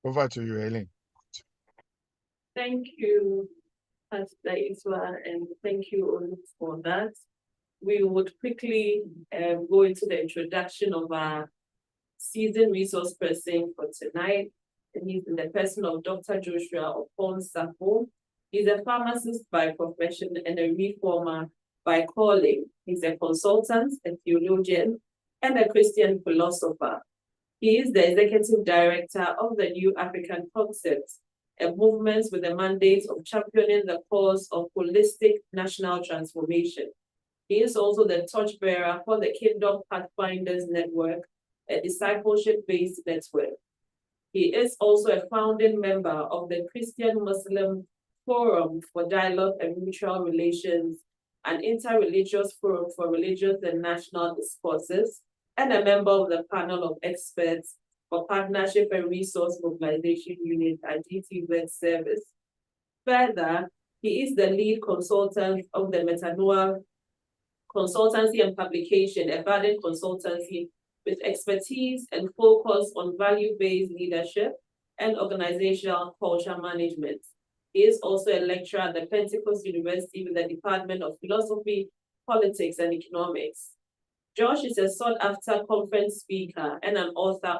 Over to you, Eileen. Thank you, Pastor Iswa, and thank you all for that. We would quickly go into the introduction of our seasoned resource person for tonight. And he's in the person of Dr. Joshua Okon-Safo. He's a pharmacist by profession and a reformer by calling. He's a consultant, a theologian, and a Christian philosopher. He is the executive director of the New African Concept, a movement with the mandate of championing the cause of holistic national transformation. He is also the torchbearer for the Kingdom Pathfinders Network, a discipleship-based network. He is also a founding member of the Christian-Muslim Forum for Dialogue and Mutual Relations, an interreligious forum for religious and national discourses, and a member of the panel of experts for Partnership and Resource Mobilization Unit at GTZ Service. Further, he is the lead consultant of the Metanoia Consultancy and Publication, a budding consultancy with expertise and focus on value-based leadership and organizational culture management. He is also a lecturer at the Pentecost University with the Department of Philosophy, Politics, and Economics. Josh is a sought-after conference speaker and an author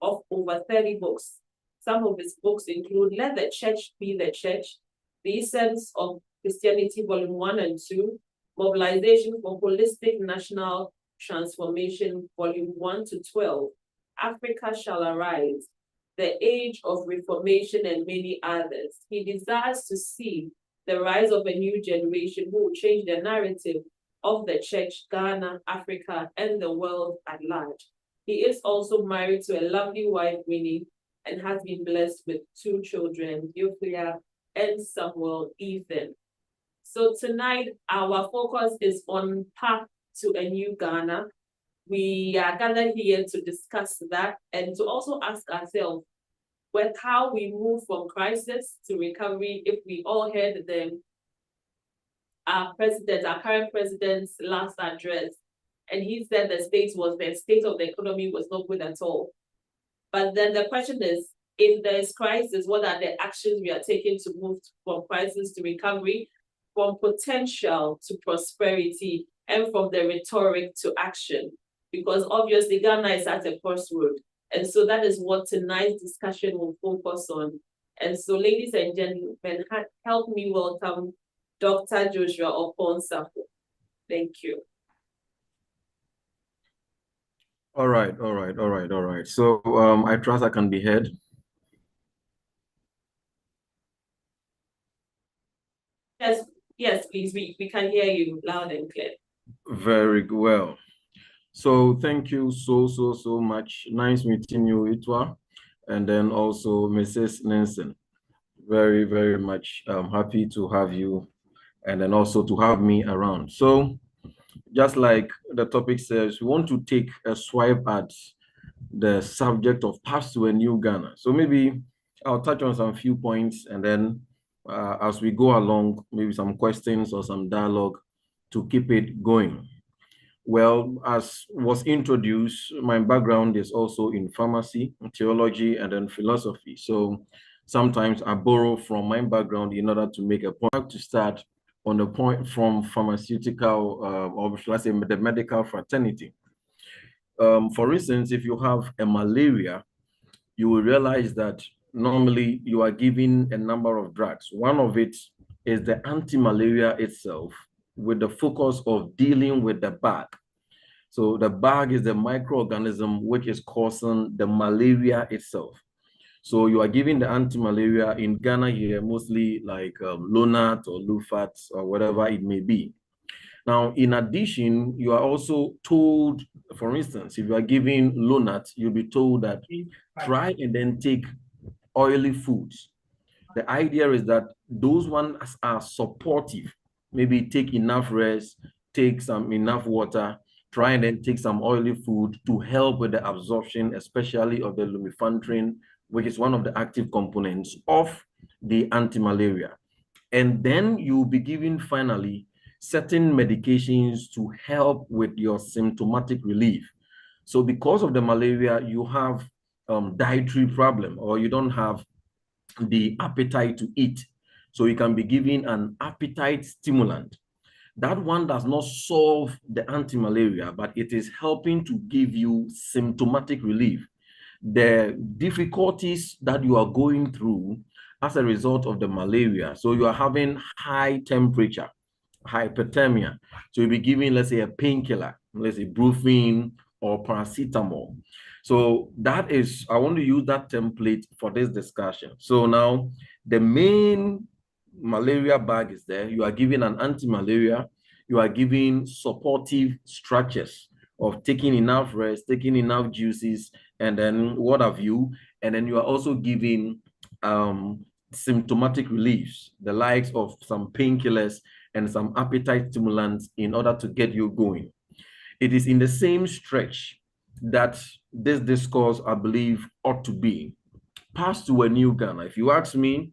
of over 30 books. Some of his books include Let the Church Be the Church, The Essence of Christianity, Volume 1 and 2, Mobilization for Holistic National Transformation, Volume 1 to 12, Africa Shall Arise, The Age of Reformation, and many others. He desires to see the rise of a new generation who will change the narrative of the church, Ghana, Africa, and the world at large. He is also married to a lovely wife, Winnie, and has been blessed with 2 children, Euphria and Samuel Ethan. So tonight, our focus is on Path to a New Ghana. We are gathered here to discuss that and to also ask ourselves with how we move from crisis to recovery. If we all heard our current president's last address, and he said the state of the economy was not good at all. But then the question is, if there is crisis, what are the actions we are taking to move from crisis to recovery, from potential to prosperity, and from the rhetoric to action? Because obviously Ghana is at a crossroad. And so that is what tonight's discussion will focus on. And so, ladies and gentlemen, help me welcome Dr. Joshua Okon-Safo. Thank you. All right. So I trust I can be heard. Yes, please. We can hear you loud and clear. Very well. So thank you so much. Nice meeting you, Itwa, and then also Mrs. Nelson. Very much happy to have you, and then also to have me around. So just like the topic says, we want to take a swipe at the subject of Path to a New Ghana. So maybe I'll touch on some few points, and then as we go along, maybe some questions or some dialogue to keep it going. Well, as was introduced, my background is also in pharmacy, theology, and then philosophy. So sometimes I borrow from my background in order to make a point. To start on the point from pharmaceutical, or should I say the medical fraternity. For instance, if you have a malaria, you will realize that normally you are given a number of drugs. One of it is the anti-malaria itself, with the focus of dealing with the bug. So the bug is the microorganism which is causing the malaria itself. So you are giving the anti-malaria in Ghana here, mostly like Lonart or Lufat or whatever it may be. Now, in addition, you are also told, for instance, if you are giving Lonart, you'll be told that try and then take oily foods. The idea is that those ones are supportive. Maybe take enough rest, take enough water, try and then take some oily food to help with the absorption, especially of the lumefantrine, which is one of the active components of the anti-malaria. And then you'll be given finally certain medications to help with your symptomatic relief. So because of the malaria, you have dietary problem, or you don't have the appetite to eat, so you can be given an appetite stimulant. That one does not solve the anti-malaria, but it is helping to give you symptomatic relief. The difficulties that you are going through as a result of the malaria, so you are having high temperature, hyperthermia, so you'll be given, let's say, a painkiller, let's say Brufen or paracetamol. So that is, I want to use that template for this discussion. So now the main malaria bag is there. You are given an anti-malaria, you are given supportive structures of taking enough rest, taking enough juices, and then what have you. And then you are also giving symptomatic reliefs, the likes of some painkillers and some appetite stimulants in order to get you going. It is in the same stretch that this discourse, I believe, ought to be passed to a new Ghana. If you ask me,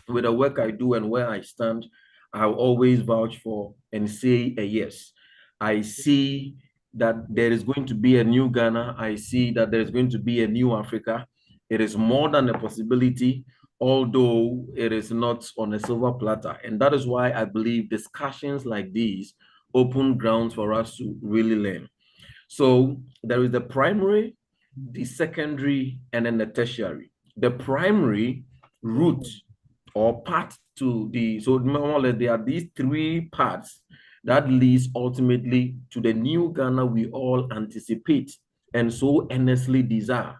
with the work I do and where I stand, I'll always vouch for and say a yes. I see that there is going to be a new Ghana. I see that there is going to be a new Africa. It is more than a possibility, although it is not on a silver platter. And that is why I believe discussions like these open grounds for us to really learn. So there is the primary, the secondary, and then the tertiary. The primary route or part to the, so more or less there are these three parts that leads ultimately to the new Ghana we all anticipate and so earnestly desire.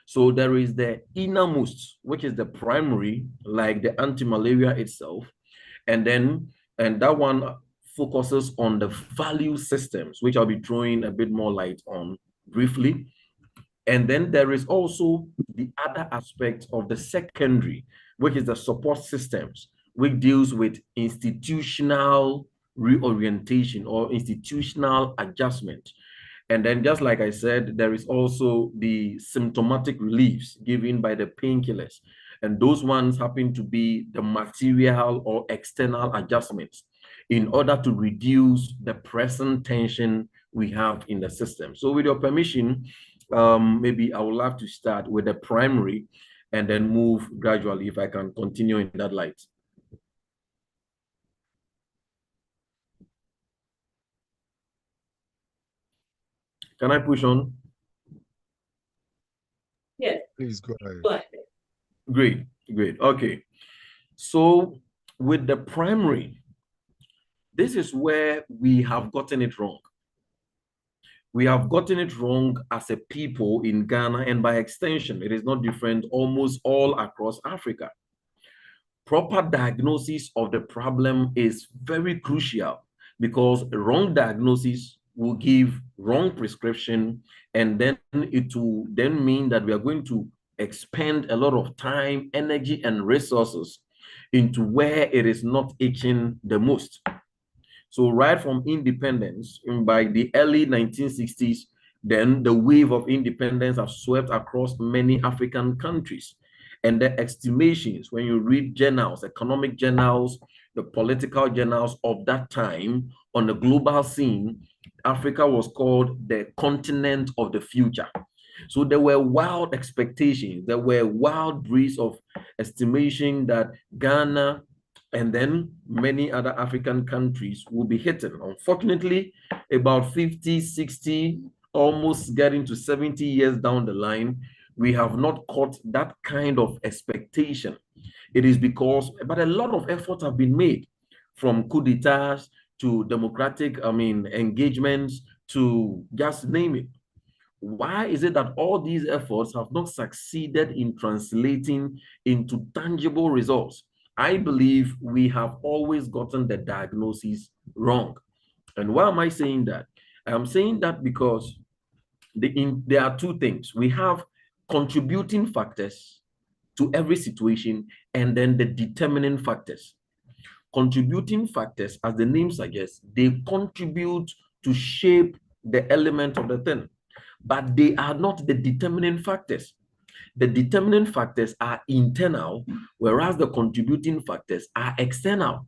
So there is the innermost, which is the primary, like the anti-malaria itself, and that one focuses on the value systems, which I'll be throwing a bit more light on briefly. And then there is also the other aspect of the secondary, which is the support systems, which deals with institutional reorientation or institutional adjustment. And then, just like I said, there is also the symptomatic reliefs given by the painkillers. And those ones happen to be the material or external adjustments in order to reduce the present tension we have in the system. So with your permission, maybe I would love to start with the primary and then move gradually, if I can continue in that light. Can I push on? Yes. Please go ahead. Go ahead. Great, great. Okay. So with the primary, this is where we have gotten it wrong. We have gotten it wrong as a people in Ghana, and by extension, it is not different almost all across Africa. Proper diagnosis of the problem is very crucial, because wrong diagnosis will give wrong prescription, and then it will then mean that we are going to expend a lot of time, energy, and resources into where it is not itching the most. So right from independence, by the early 1960s, then the wave of independence have swept across many African countries. And the estimations, when you read journals, economic journals, the political journals of that time, on the global scene, Africa was called the continent of the future. So there were wild expectations, there were wild breeds of estimation that Ghana and then many other African countries will be hit. Unfortunately, about 50, 60, almost getting to 70 years down the line, we have not caught that kind of expectation. It is because, but a lot of efforts have been made, from coup d'etats to democratic, engagements, to just name it. Why is it that all these efforts have not succeeded in translating into tangible results? I believe we have always gotten the diagnosis wrong. And why am I saying that? I'm saying that because there are two things. We have contributing factors to every situation, and then the determining factors. Contributing factors, as the name suggests, they contribute to shape the element of the thing, but they are not the determining factors. The determining factors are internal, whereas the contributing factors are external.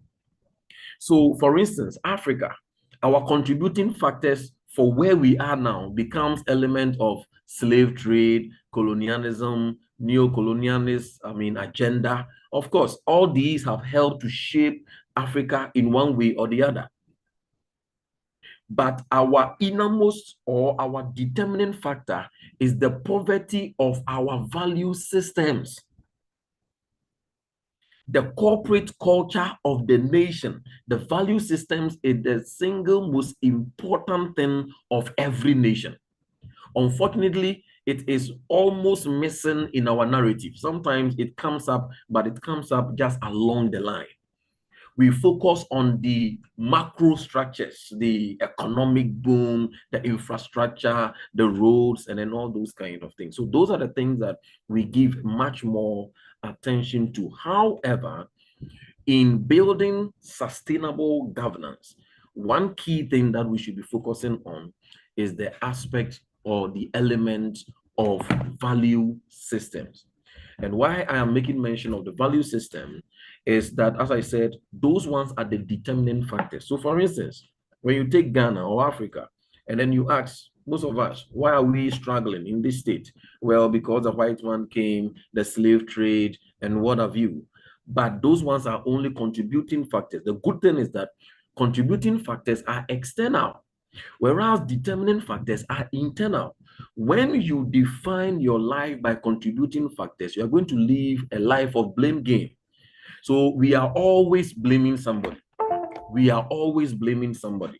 So, for instance, Africa, our contributing factors for where we are now becomes element of slave trade, colonialism, neo-colonialist, agenda. Of course, all these have helped to shape Africa in one way or the other. But our innermost or our determining factor is the poverty of our value systems. The corporate culture of the nation, the value systems is the single most important thing of every nation. Unfortunately, it is almost missing in our narrative. Sometimes it comes up, but it comes up just along the line. We focus on the macro structures, the economic boom, the infrastructure, the roads, and then all those kind of things. So those are the things that we give much more attention to. However, in building sustainable governance, one key thing that we should be focusing on is the aspect or the element of value systems. And why I am making mention of the value system is that, as I said, those ones are the determining factors. So for instance, when you take Ghana or Africa, and then you ask most of us, why are we struggling in this state? Well, because the white man came, the slave trade, and what have you. But those ones are only contributing factors. The good thing is that contributing factors are external, whereas determining factors are internal. When you define your life by contributing factors, you are going to live a life of blame game. So we are always blaming somebody. We are always blaming somebody.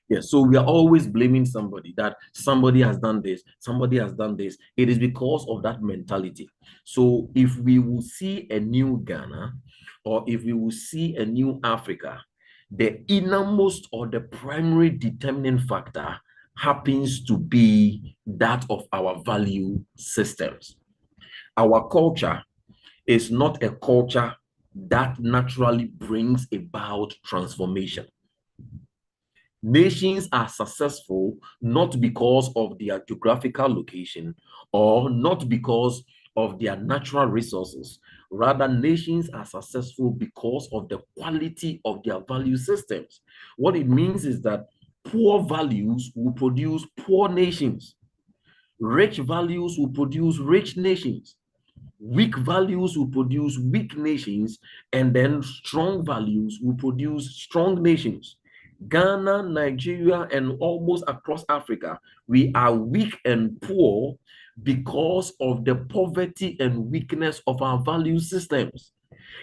Yes, so we are always blaming somebody, that somebody has done this, somebody has done this. It is because of that mentality. So if we will see a new Ghana, or if we will see a new Africa, the innermost or the primary determining factor happens to be that of our value systems. Our culture is not a culture that naturally brings about transformation. Nations are successful not because of their geographical location or not because of their natural resources. Rather, nations are successful because of the quality of their value systems. What it means is that poor values will produce poor nations. Rich values will produce rich nations. Weak values will produce weak nations, and then strong values will produce strong nations. Ghana, Nigeria, and almost across Africa, we are weak and poor because of the poverty and weakness of our value systems.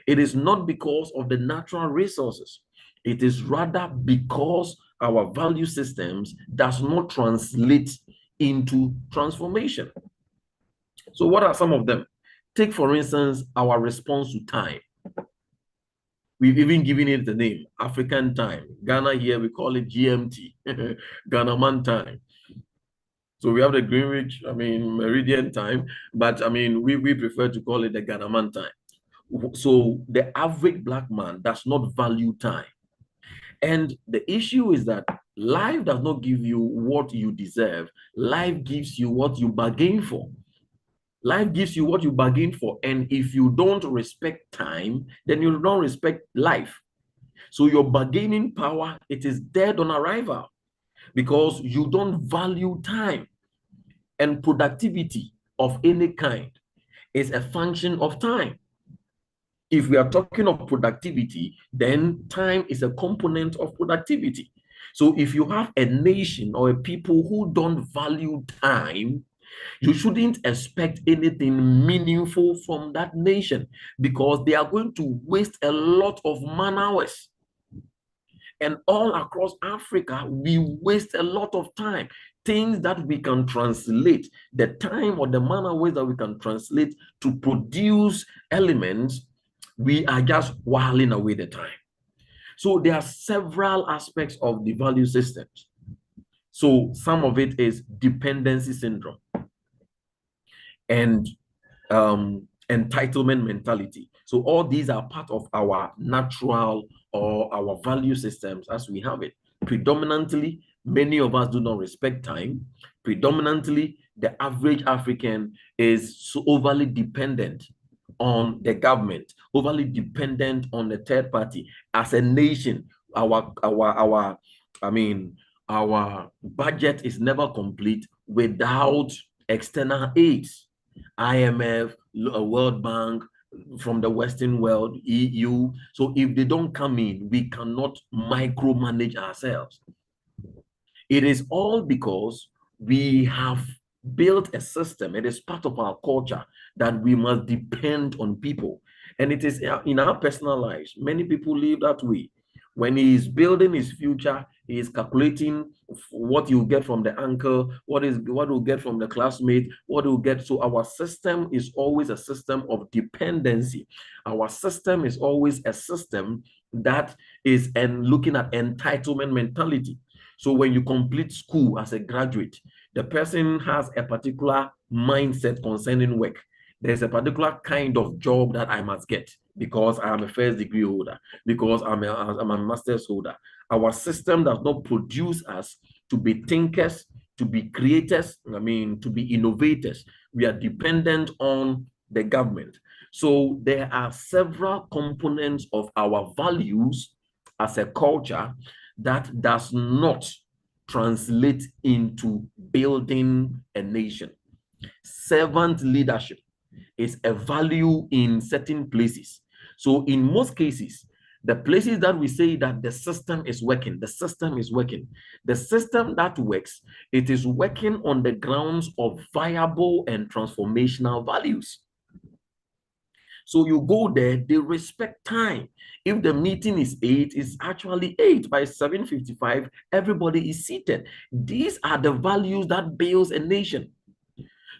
It is not because of the natural resources. It is rather because our value systems does not translate into transformation. So what are some of them? Take, for instance, our response to time. We've even given it the name, African time. Ghana here, we call it GMT, Ghana Man time. So we have the Greenwich, Meridian time, but we prefer to call it the Ghana Man time. So the average Black man does not value time. And the issue is that life does not give you what you deserve. Life gives you what you bargain for. Life gives you what you bargain for. And if you don't respect time, then you don't respect life. So your bargaining power, it is dead on arrival because you don't value time. And productivity of any kind is a function of time. If we are talking of productivity, then time is a component of productivity. So if you have a nation or a people who don't value time, you shouldn't expect anything meaningful from that nation because they are going to waste a lot of man hours. And all across Africa, we waste a lot of time. Things that we can translate, the time or the man hours that we can translate to produce elements, we are just whiling away the time. So there are several aspects of the value systems. So some of it is dependency syndrome and entitlement mentality. So all these are part of our natural or our value systems as we have it. Predominantly, many of us do not respect time. Predominantly, the average African is so overly dependent on the government, overly dependent on the third party. As a nation, our budget is never complete without external aids. IMF, World Bank, from the Western world, EU. So if they don't come in, we cannot micromanage ourselves. It is all because we have built a system. It is part of our culture that we must depend on people. And it is in our personal lives. Many people live that way. When he is building his future, he is calculating what you get from the uncle, what will get from the classmate, what will get. So our system is always a system of dependency. Our system is always a system that is looking at entitlement mentality. So when you complete school as a graduate, the person has a particular mindset concerning work. There's a particular kind of job that I must get because I am a first degree holder, because I'm a master's holder. Our system does not produce us to be thinkers, to be creators, to be innovators. We are dependent on the government. So there are several components of our values as a culture that does not translate into building a nation. Servant leadership is a value in certain places. So in most cases, the places that we say that the system is working, the system that works, it is working on the grounds of viable and transformational values. So you go there, they respect time. If the meeting is 8, it's actually 8. By 7:55, everybody is seated. These are the values that builds a nation.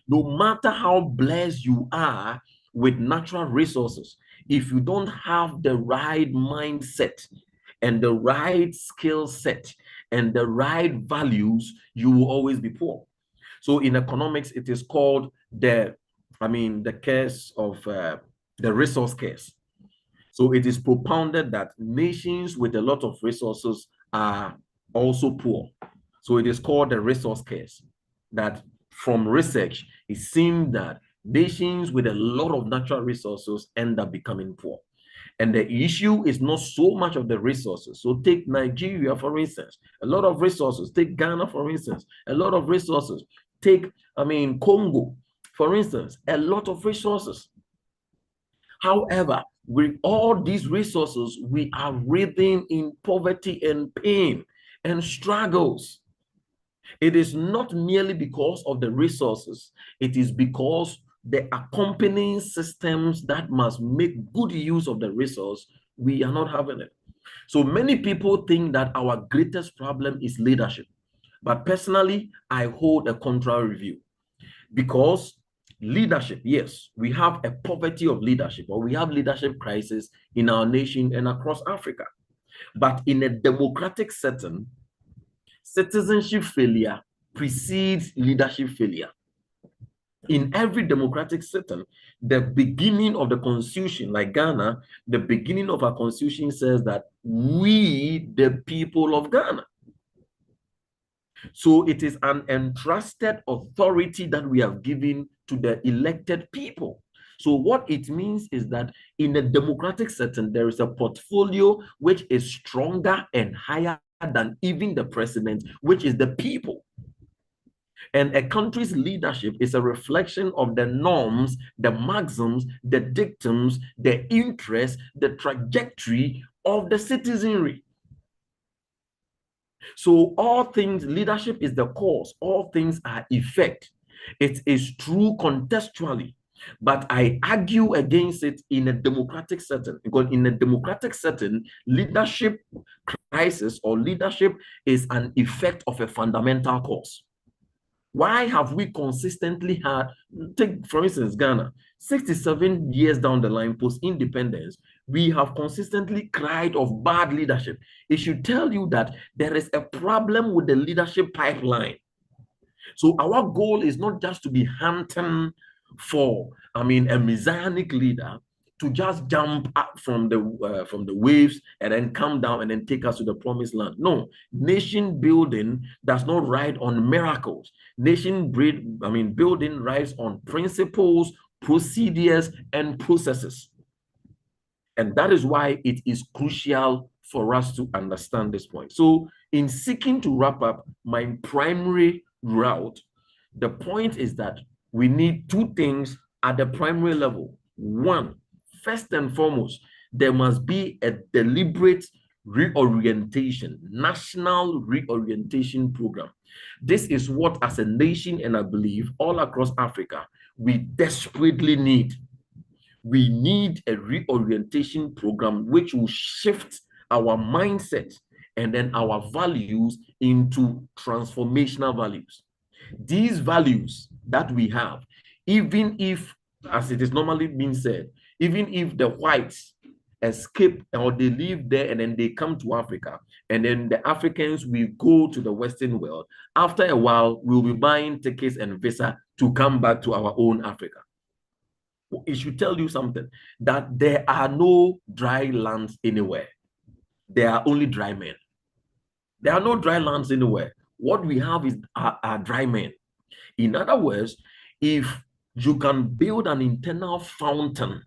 No matter how blessed you are with natural resources, if you don't have the right mindset and the right skill set and the right values, you will always be poor. So in economics, it is called the curse of the resource curse. So it is propounded that nations with a lot of resources are also poor. So it is called the resource curse. That from research, it seems that nations with a lot of natural resources end up becoming poor. And the issue is not so much of the resources. So take Nigeria, for instance, a lot of resources. Take Ghana, for instance, a lot of resources. Take, Congo, for instance, a lot of resources. However, with all these resources, we are writhing in poverty and pain and struggles. It is not merely because of the resources, it is because the accompanying systems that must make good use of the resource, we are not having it. So many people think that our greatest problem is leadership. But personally, I hold a contrary view. Because leadership, yes, we have a poverty of leadership, or we have leadership crisis in our nation and across Africa. But in a democratic setting, citizenship failure precedes leadership failure. In every democratic setting, the beginning of the constitution, like Ghana, the beginning of our constitution says that we, the people of Ghana. So it is an entrusted authority that we have given to the elected people. So what it means is that in a democratic setting, there is a portfolio which is stronger and higher than even the president, which is the people. And a country's leadership is a reflection of the norms, the maxims, the dictums, the interests, the trajectory of the citizenry. So all things, leadership is the cause, all things are effect. It is true contextually, but I argue against it in a democratic setting, because in a democratic setting, leadership crisis or leadership is an effect of a fundamental cause. Why have we consistently had, take for instance Ghana, 67 years down the line post-independence, we have consistently cried of bad leadership. It should tell you that there is a problem with the leadership pipeline. So our goal is not just to be hunting for, a messianic leader to just jump up from the waves and then come down and then take us to the promised land. No, nation building does not ride on miracles. Nation building rides on principles, procedures, and processes. And that is why it is crucial for us to understand this point. So in seeking to wrap up my primary route, the point is that we need two things at the primary level. One, first and foremost, there must be a deliberate reorientation, national reorientation program. This is what, as a nation, and I believe all across Africa, we desperately need. We need a reorientation program which will shift our mindset and then our values into transformational values. These values that we have, even if, as it is normally being said, even if the whites escape or they live there and then they come to Africa, and then the Africans will go to the Western world, after a while, we'll be buying tickets and visa to come back to our own Africa. It should tell you something, that there are no dry lands anywhere. There are only dry men. There are no dry lands anywhere. What we have is are dry men. In other words, if you can build an internal fountain,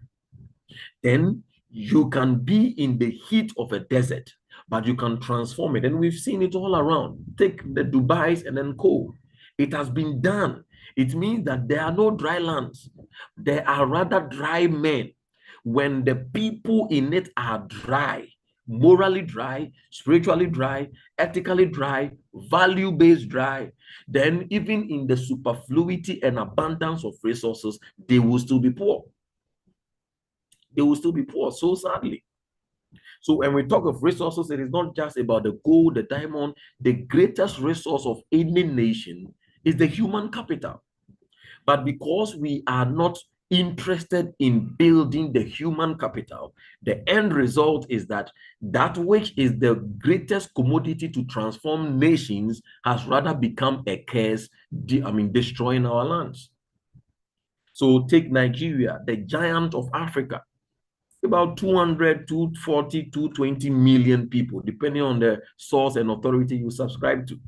then you can be in the heat of a desert, but you can transform it. And we've seen it all around. Take the Dubais and then co. It has been done. It means that there are no dry lands. There are rather dry men. When the people in it are dry, morally dry, spiritually dry, ethically dry, value-based dry, then even in the superfluity and abundance of resources, they will still be poor. They will still be poor, so sadly. So when we talk of resources, it is not just about the gold, the diamond. The greatest resource of any nation is the human capital. But because we are not interested in building the human capital, the end result is that that which is the greatest commodity to transform nations has rather become a curse, destroying our lands. So take Nigeria, the giant of Africa, about 200, 240, 220 million people, depending on the source and authority you subscribe to.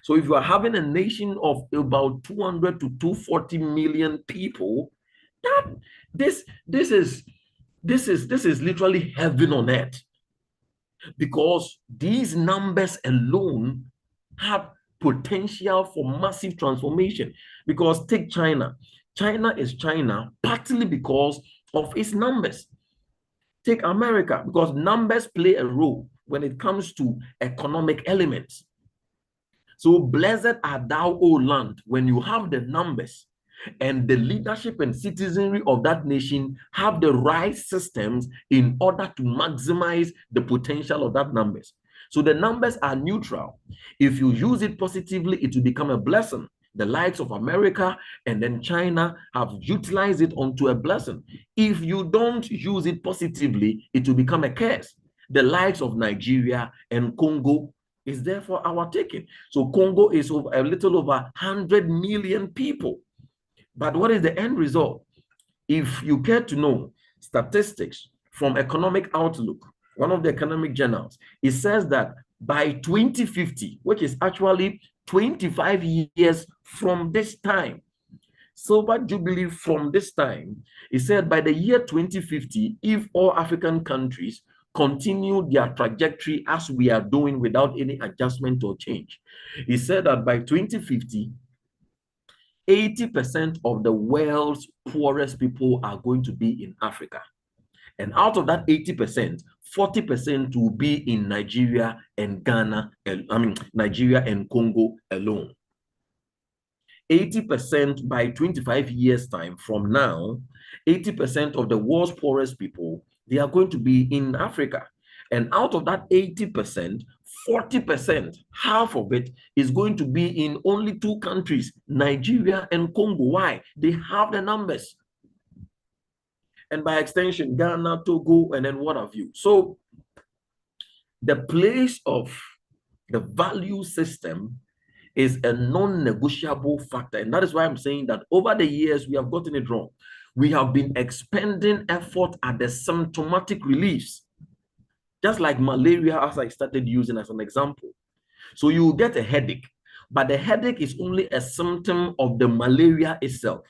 So if you are having a nation of about 200 to 240 million people, this is literally heaven on earth, because these numbers alone have potential for massive transformation. Because take China. China is China partly because of its numbers. Take America, because numbers play a role when it comes to economic elements. So blessed are thou, O land, when you have the numbers and the leadership and citizenry of that nation have the right systems in order to maximize the potential of that numbers. So the numbers are neutral. If you use it positively, it will become a blessing. The likes of America and then China have utilized it onto a blessing. If you don't use it positively, it will become a curse. The likes of Nigeria and Congo is there for our taking. So Congo is over, a little over 100 million people. But what is the end result? If you care to know statistics from Economic Outlook, one of the economic journals, it says that by 2050, which is actually 25 years from this time, Silver Jubilee from this time, it said by the year 2050, if all African countries continue their trajectory as we are doing without any adjustment or change, he said that by 2050, 80% of the world's poorest people are going to be in Africa. And out of that 80%, 40% will be in Nigeria and Ghana, Nigeria and Congo alone. 80% by 25 years time from now, 80% of the world's poorest people, they are going to be in Africa. And out of that 80%, 40%, half of it is going to be in only two countries, Nigeria and Congo. Why? They have the numbers. And by extension, Ghana, Togo, and then what have you. So the place of the value system is a non-negotiable factor. And that is why I'm saying that over the years, we have gotten it wrong. We have been expending effort at the symptomatic reliefs, just like malaria, as I started using as an example. So you get a headache, but the headache is only a symptom of the malaria itself.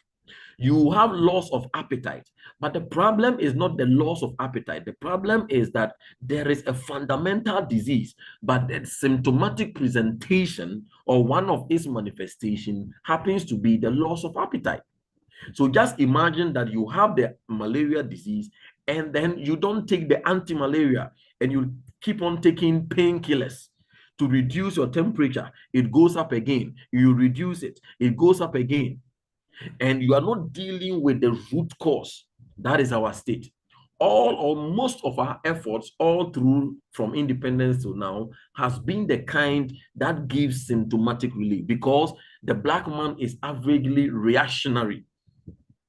You have loss of appetite, But the problem is not the loss of appetite. The problem is that there is a fundamental disease, but the symptomatic presentation or one of its manifestation happens to be the loss of appetite. So just imagine that you have the malaria disease and then you don't take the anti-malaria and you keep on taking painkillers to reduce your temperature. It goes up again. You reduce it. It goes up again. And you are not dealing with the root cause. That is our state. All or most of our efforts all through from independence to now has been the kind that gives symptomatic relief, because the black man is averagely reactionary.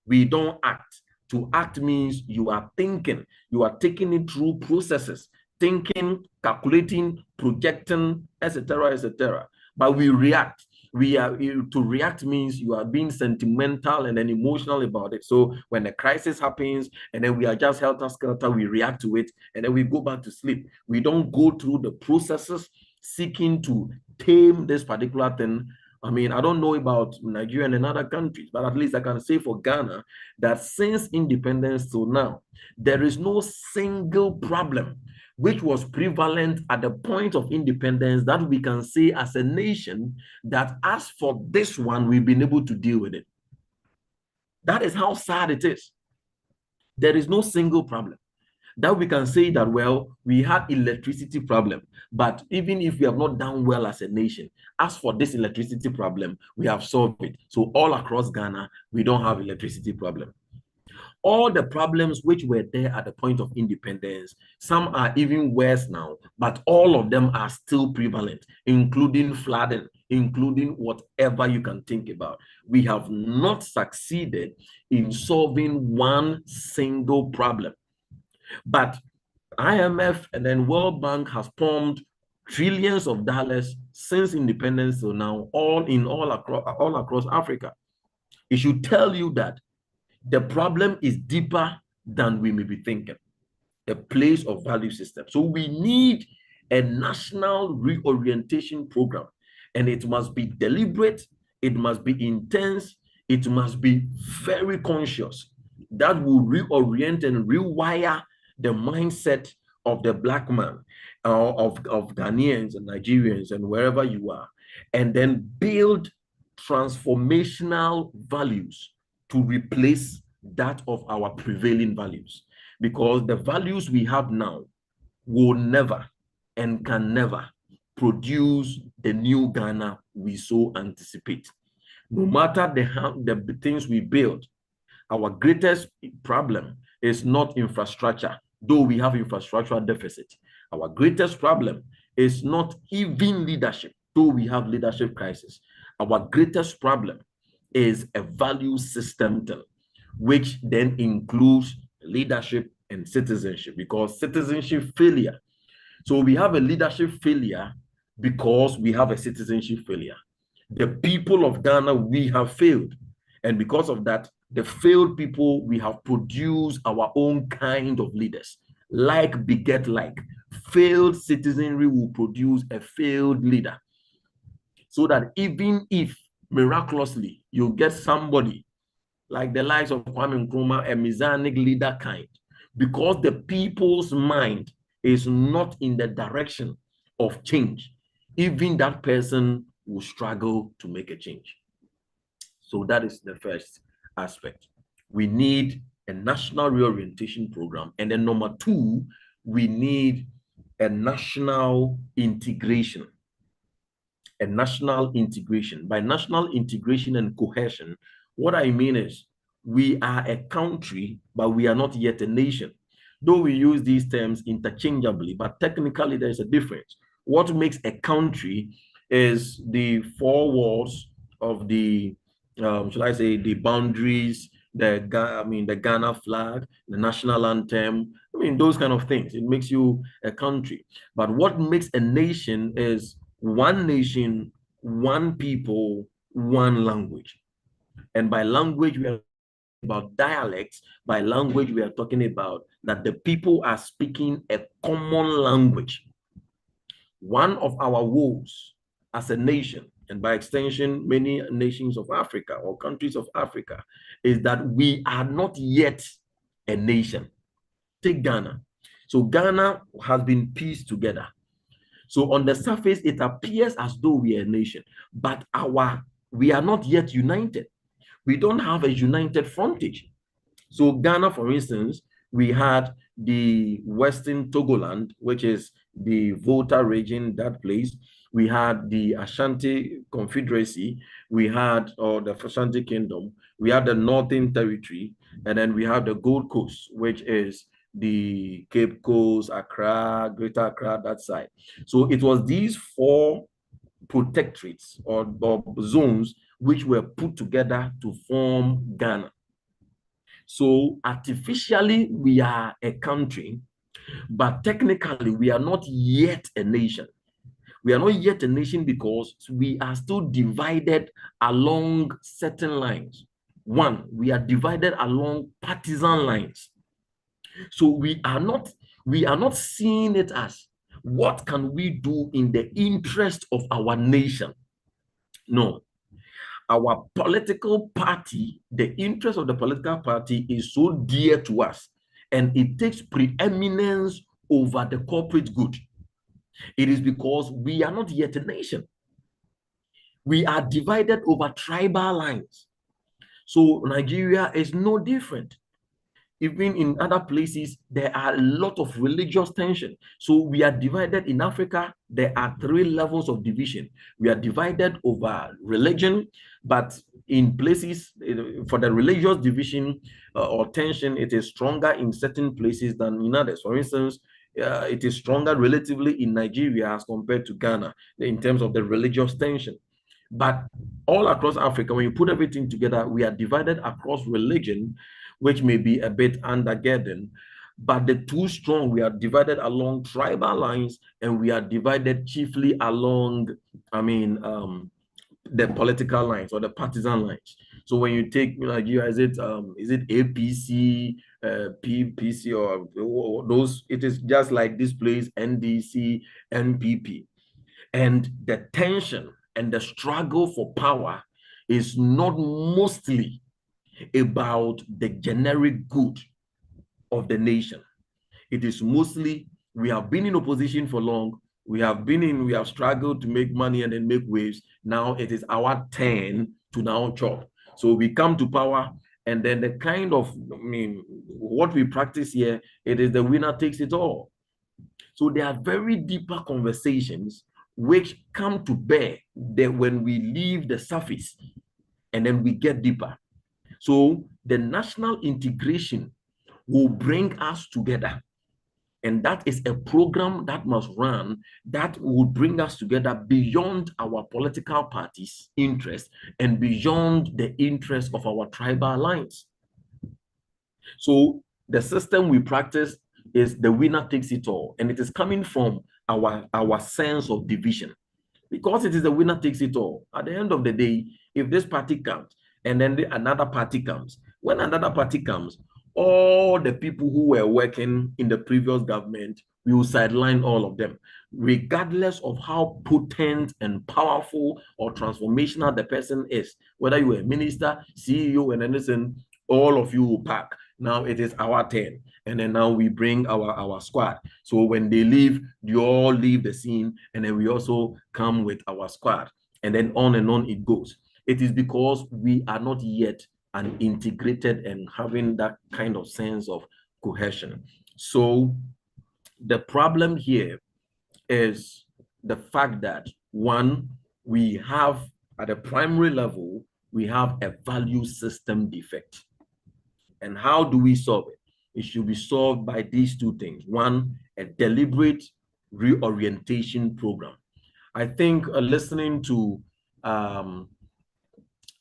We don't act. To act means you are thinking, you are taking it through processes, thinking, calculating, projecting, etc., etc. But we react. To react means you are being sentimental and then emotional about it. So when the crisis happens and then we are just helter-skelter, we react to it and then we go back to sleep. We don't go through the processes seeking to tame this particular thing. I mean, I don't know about Nigeria and other countries, but at least I can say for Ghana that since independence till now, there is no single problem which was prevalent at the point of independence that we can say as a nation that as for this one, we've been able to deal with it. That is how sad it is. There is no single problem that we can say that, well, we had electricity problem, but even if we have not done well as a nation, as for this electricity problem, we have solved it. So all across Ghana, we don't have electricity problem. All the problems which were there at the point of independence, some are even worse now, but all of them are still prevalent, including flooding, including whatever you can think about. We have not succeeded in solving one single problem. But IMF and then World Bank has pumped trillions of dollars since independence till now, all across Africa. It should tell you that the problem is deeper than we may be thinking. A place of value system. So we need a national reorientation program, and it must be deliberate, it must be intense, it must be very conscious, that will reorient and rewire the mindset of the black man, of Ghanaians and Nigerians and wherever you are, and then build transformational values to replace that of our prevailing values. Because the values we have now will never and can never produce the new Ghana we so anticipate. No matter the things we build, our greatest problem is not infrastructure, though we have infrastructural deficit. Our greatest problem is not even leadership, though we have leadership crisis. Our greatest problem is a value system, which then includes leadership and citizenship, because citizenship failure. So we have a leadership failure because we have a citizenship failure. The people of Ghana, we have failed. And because of that, the failed people, we have produced our own kind of leaders. Like beget like. Failed citizenry will produce a failed leader. So that even if miraculously you get somebody like the likes of Kwame Nkrumah, a messianic leader kind, because the people's mind is not in the direction of change, even that person will struggle to make a change. So that is the first aspect. We need a national reorientation program. And then number two, we need a national integration. A national integration. By national integration and cohesion, what I mean is we are a country, but we are not yet a nation. Though we use these terms interchangeably, but technically there's a difference. What makes a country is the four walls of the, should I say, the boundaries, the Ghana flag, the national anthem, those kind of things. It makes you a country. But what makes a nation is one nation, one people, one language. And by language, we are about dialects. By language, we are talking about that the people are speaking a common language. One of our woes as a nation, and by extension, many nations of Africa or countries of Africa, is that we are not yet a nation. Take Ghana. So Ghana has been pieced together. So on the surface, it appears as though we are a nation, but we are not yet united. We don't have a united frontage. So Ghana, for instance, we had the Western Togoland, which is the Volta region, that place. We had the Ashanti Confederacy. We had, or the Ashanti Kingdom. We had the Northern Territory, and then we have the Gold Coast, which is the Cape Coast, Accra, Greater Accra, that side. So it was these four protectorates or zones which were put together to form Ghana. So artificially, we are a country, but technically, we are not yet a nation. We are not yet a nation because we are still divided along certain lines. One, we are divided along partisan lines. So we are not seeing it as what can we do in the interest of our nation. No, our political party, the interest of the political party is so dear to us, and it takes preeminence over the corporate good. It is because we are not yet a nation. We are divided over tribal lines. So Nigeria is no different. Even in other places, there are a lot of religious tension. So we are divided in Africa. There are 3 levels of division. We are divided over religion, but in places for the religious division or tension, it is stronger in certain places than in others. For instance, it is stronger relatively in Nigeria as compared to Ghana in terms of the religious tension. But all across Africa, when you put everything together, we are divided across religion, which may be a bit undergirding, but the 2 strong, we are divided along tribal lines, and we are divided chiefly along, the political lines or the partisan lines. So when you take Nigeria, is it APC, PPC, or those? It is just like this place, NDC, NPP, and the tension and the struggle for power is not mostly about the generic good of the nation. It is mostly, we have been in opposition for long. We have struggled to make money and then make waves. Now it is our turn to now chop. So we come to power, and then the kind of, what we practice here, it is the winner takes it all. So there are very deeper conversations which come to bear that when we leave the surface and then we get deeper. So the national integration will bring us together. And that is a program that must run that will bring us together beyond our political parties' interests and beyond the interests of our tribal lines. So the system we practice is the winner takes it all. And it is coming from our sense of division. Because it is the winner takes it all. At the end of the day, if this party comes, and then another party comes. When another party comes, all the people who were working in the previous government, we will sideline all of them, regardless of how potent and powerful or transformational the person is. Whether you are a minister, CEO, and anything, all of you will pack. Now it is our turn. And then now we bring our squad. So when they leave, they all leave the scene. And then we also come with our squad. And then on it goes. It is because we are not yet an integrated and having that kind of sense of cohesion. So the problem here is the fact that, one, we have at a primary level, we have a value system defect. And how do we solve it? It should be solved by these 2 things. One, a deliberate reorientation program. I think listening to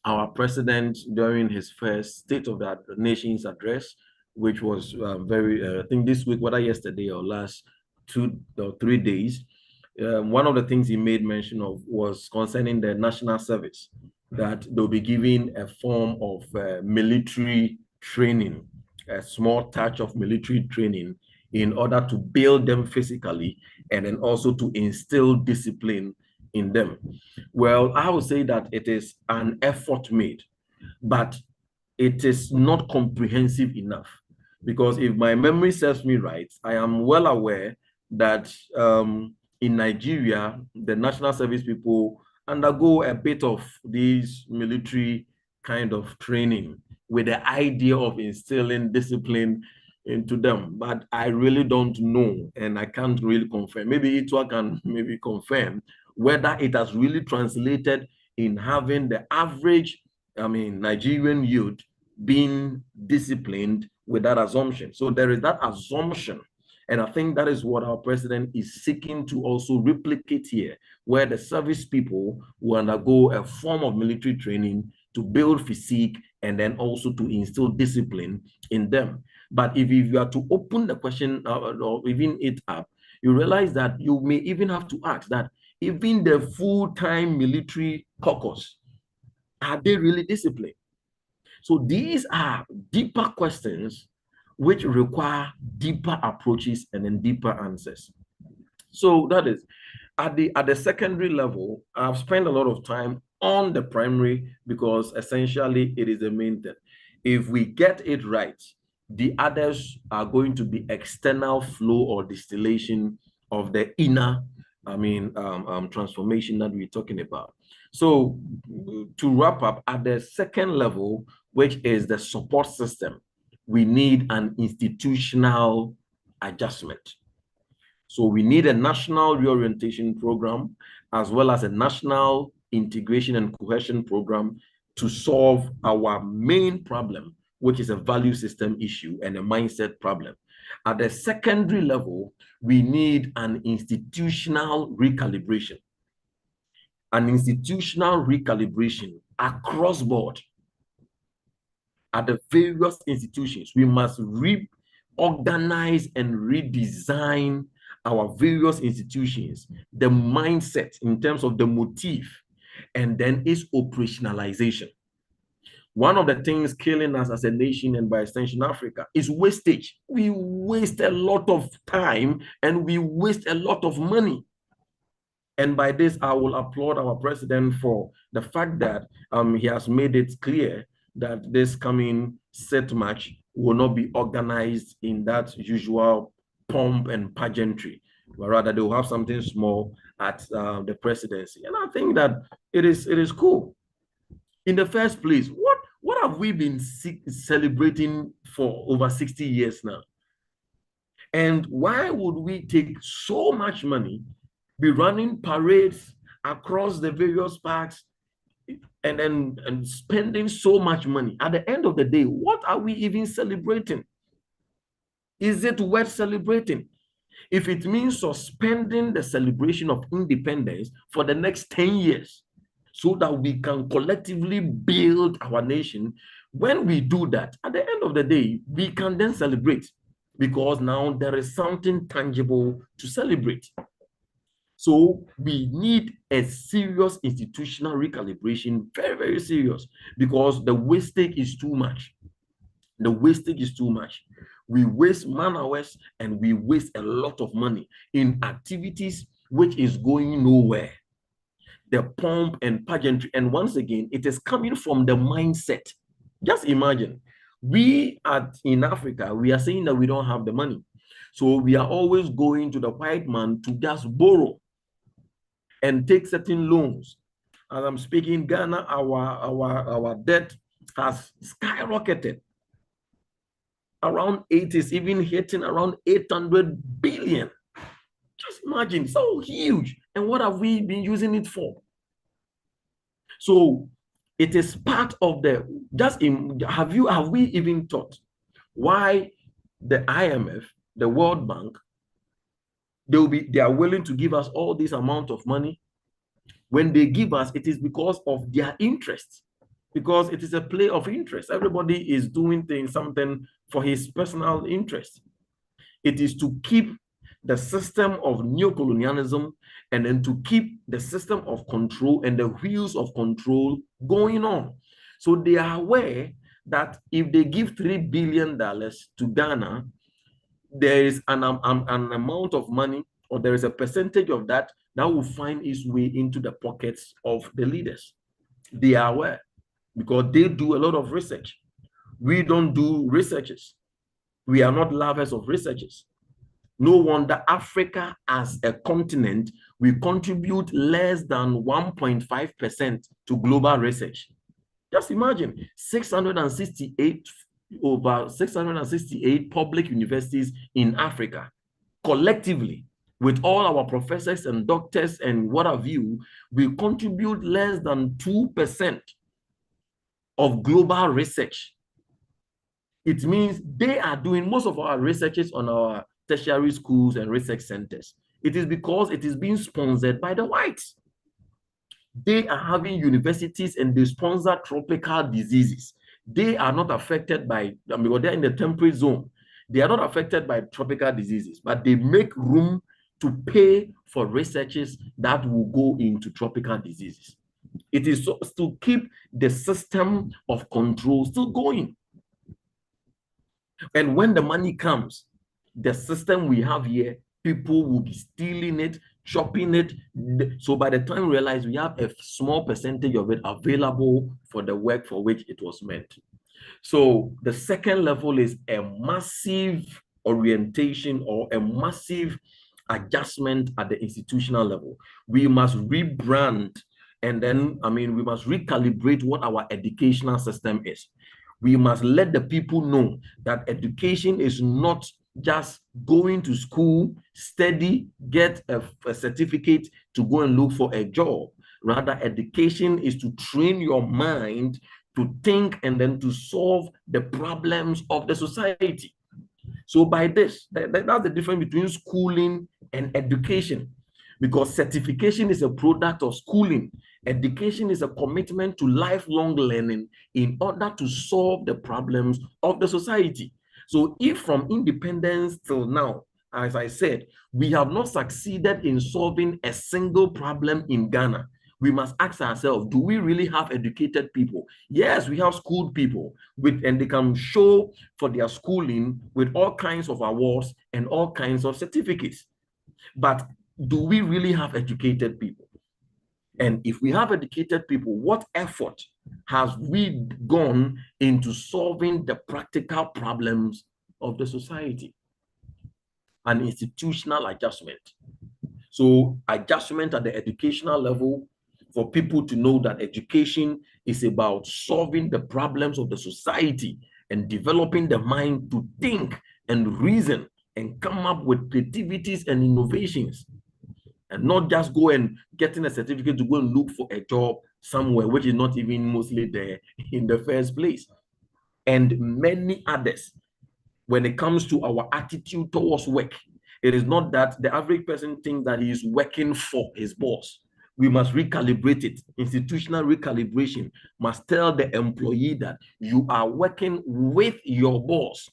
our president during his first State of the Nation's address, which was I think this week, whether yesterday or last 2 or 3 days, one of the things he made mention of was concerning the national service, that they'll be giving a form of military training, a small touch of military training in order to build them physically and then also to instill discipline in them. Well, I would say that it is an effort made, but it is not comprehensive enough. Because if my memory serves me right, I am well aware that in Nigeria, the national service people undergo a bit of these military kind of training with the idea of instilling discipline into them. But I really don't know, and I can't really confirm. Maybe Itwa can maybe confirm whether it has really translated in having the average, Nigerian youth being disciplined with that assumption. So there is that assumption. And I think that is what our president is seeking to also replicate here, where the service people will undergo a form of military training to build physique and then also to instill discipline in them. But if you are to open the question or even it up, you realize that you may even have to ask that even the full-time military caucus, are they really disciplined? So these are deeper questions which require deeper approaches and then deeper answers. So that is at the secondary level. I've spent a lot of time on the primary because essentially it is the main thing. If we get it right, the others are going to be external flow or distillation of the inner transformation that we're talking about. So to wrap up, at the second level, which is the support system, we need an institutional adjustment. So we need a national reorientation program as well as a national integration and cohesion program to solve our main problem, which is a value system issue and a mindset problem. At the secondary level, we need an institutional recalibration. An institutional recalibration across board. At the various institutions, we must reorganize and redesign our various institutions, the mindset in terms of the motive, and then its operationalization. One of the things killing us as a nation and by extension Africa is wastage. We waste a lot of time and we waste a lot of money. And by this, I will applaud our president for the fact that he has made it clear that this coming set match will not be organized in that usual pomp and pageantry, but rather they will have something small at the presidency. And I think that it is cool. In the first place, what have we been celebrating for over 60 years now? And why would we take so much money, be running parades across the various parks, and spending so much money? At the end of the day, what are we even celebrating? Is it worth celebrating? If it means suspending the celebration of independence for the next 10 years so that we can collectively build our nation, when we do that, at the end of the day, we can then celebrate because now there is something tangible to celebrate. So we need a serious institutional recalibration, very, very serious, because the wastage is too much. The wastage is too much. We waste man hours and we waste a lot of money in activities which is going nowhere. The pomp and pageantry. And once again, it is coming from the mindset. Just imagine, in Africa, we are saying that we don't have the money. So we are always going to the white man to just borrow and take certain loans. As I'm speaking, Ghana, our debt has skyrocketed. Around 8 is even hitting around 800 billion. Just imagine, so huge. And what have we been using it for? So it is part of have we even thought why the IMF, the World Bank, they are willing to give us all this amount of money? When they give us, it is because of their interest, because it is a play of interest. Everybody is doing something for his personal interest. It is to keep the system of neocolonialism and then to keep the system of control and the wheels of control going on. So they are aware that if they give $3 billion to Ghana, there is an amount of money, or there is a percentage of that will find its way into the pockets of the leaders. They are aware because they do a lot of research. We don't do researches. We are not lovers of researchers. No wonder Africa as a continent, we contribute less than 1.5% to global research. Just imagine 668 public universities in Africa collectively, with all our professors and doctors and what have you, we contribute less than 2% of global research. It means they are doing most of our researches on our tertiary schools and research centers. It is because it is being sponsored by the whites. They are having universities and they sponsor tropical diseases. They are not affected by, because they're in the temperate zone. They are not affected by tropical diseases, but they make room to pay for researches that will go into tropical diseases. It is to keep the system of control still going. And when the money comes, the system we have here, people will be stealing it, chopping it. So by the time we realize we have a small percentage of it available for the work for which it was meant. So the second level is a massive orientation or a massive adjustment at the institutional level. We must rebrand, and then, we must recalibrate what our educational system is. We must let the people know that education is not just going to school, study, get a certificate to go and look for a job. Rather, education is to train your mind to think and then to solve the problems of the society. So by this, that's the difference between schooling and education, because certification is a product of schooling. Education is a commitment to lifelong learning in order to solve the problems of the society. So if from independence till now, as I said, we have not succeeded in solving a single problem in Ghana, we must ask ourselves, do we really have educated people? Yes, we have schooled people, and they can show for their schooling with all kinds of awards and all kinds of certificates. But do we really have educated people? And if we have educated people, what effort has we gone into solving the practical problems of the society? An institutional adjustment. So adjustment at the educational level, for people to know that education is about solving the problems of the society and developing the mind to think and reason and come up with creativities and innovations, and not just go and getting a certificate to go and look for a job somewhere, which is not even mostly there in the first place. And many others. When it comes to our attitude towards work, it is not that the average person thinks that he is working for his boss. We must recalibrate it. Institutional recalibration must tell the employee that you are working with your boss.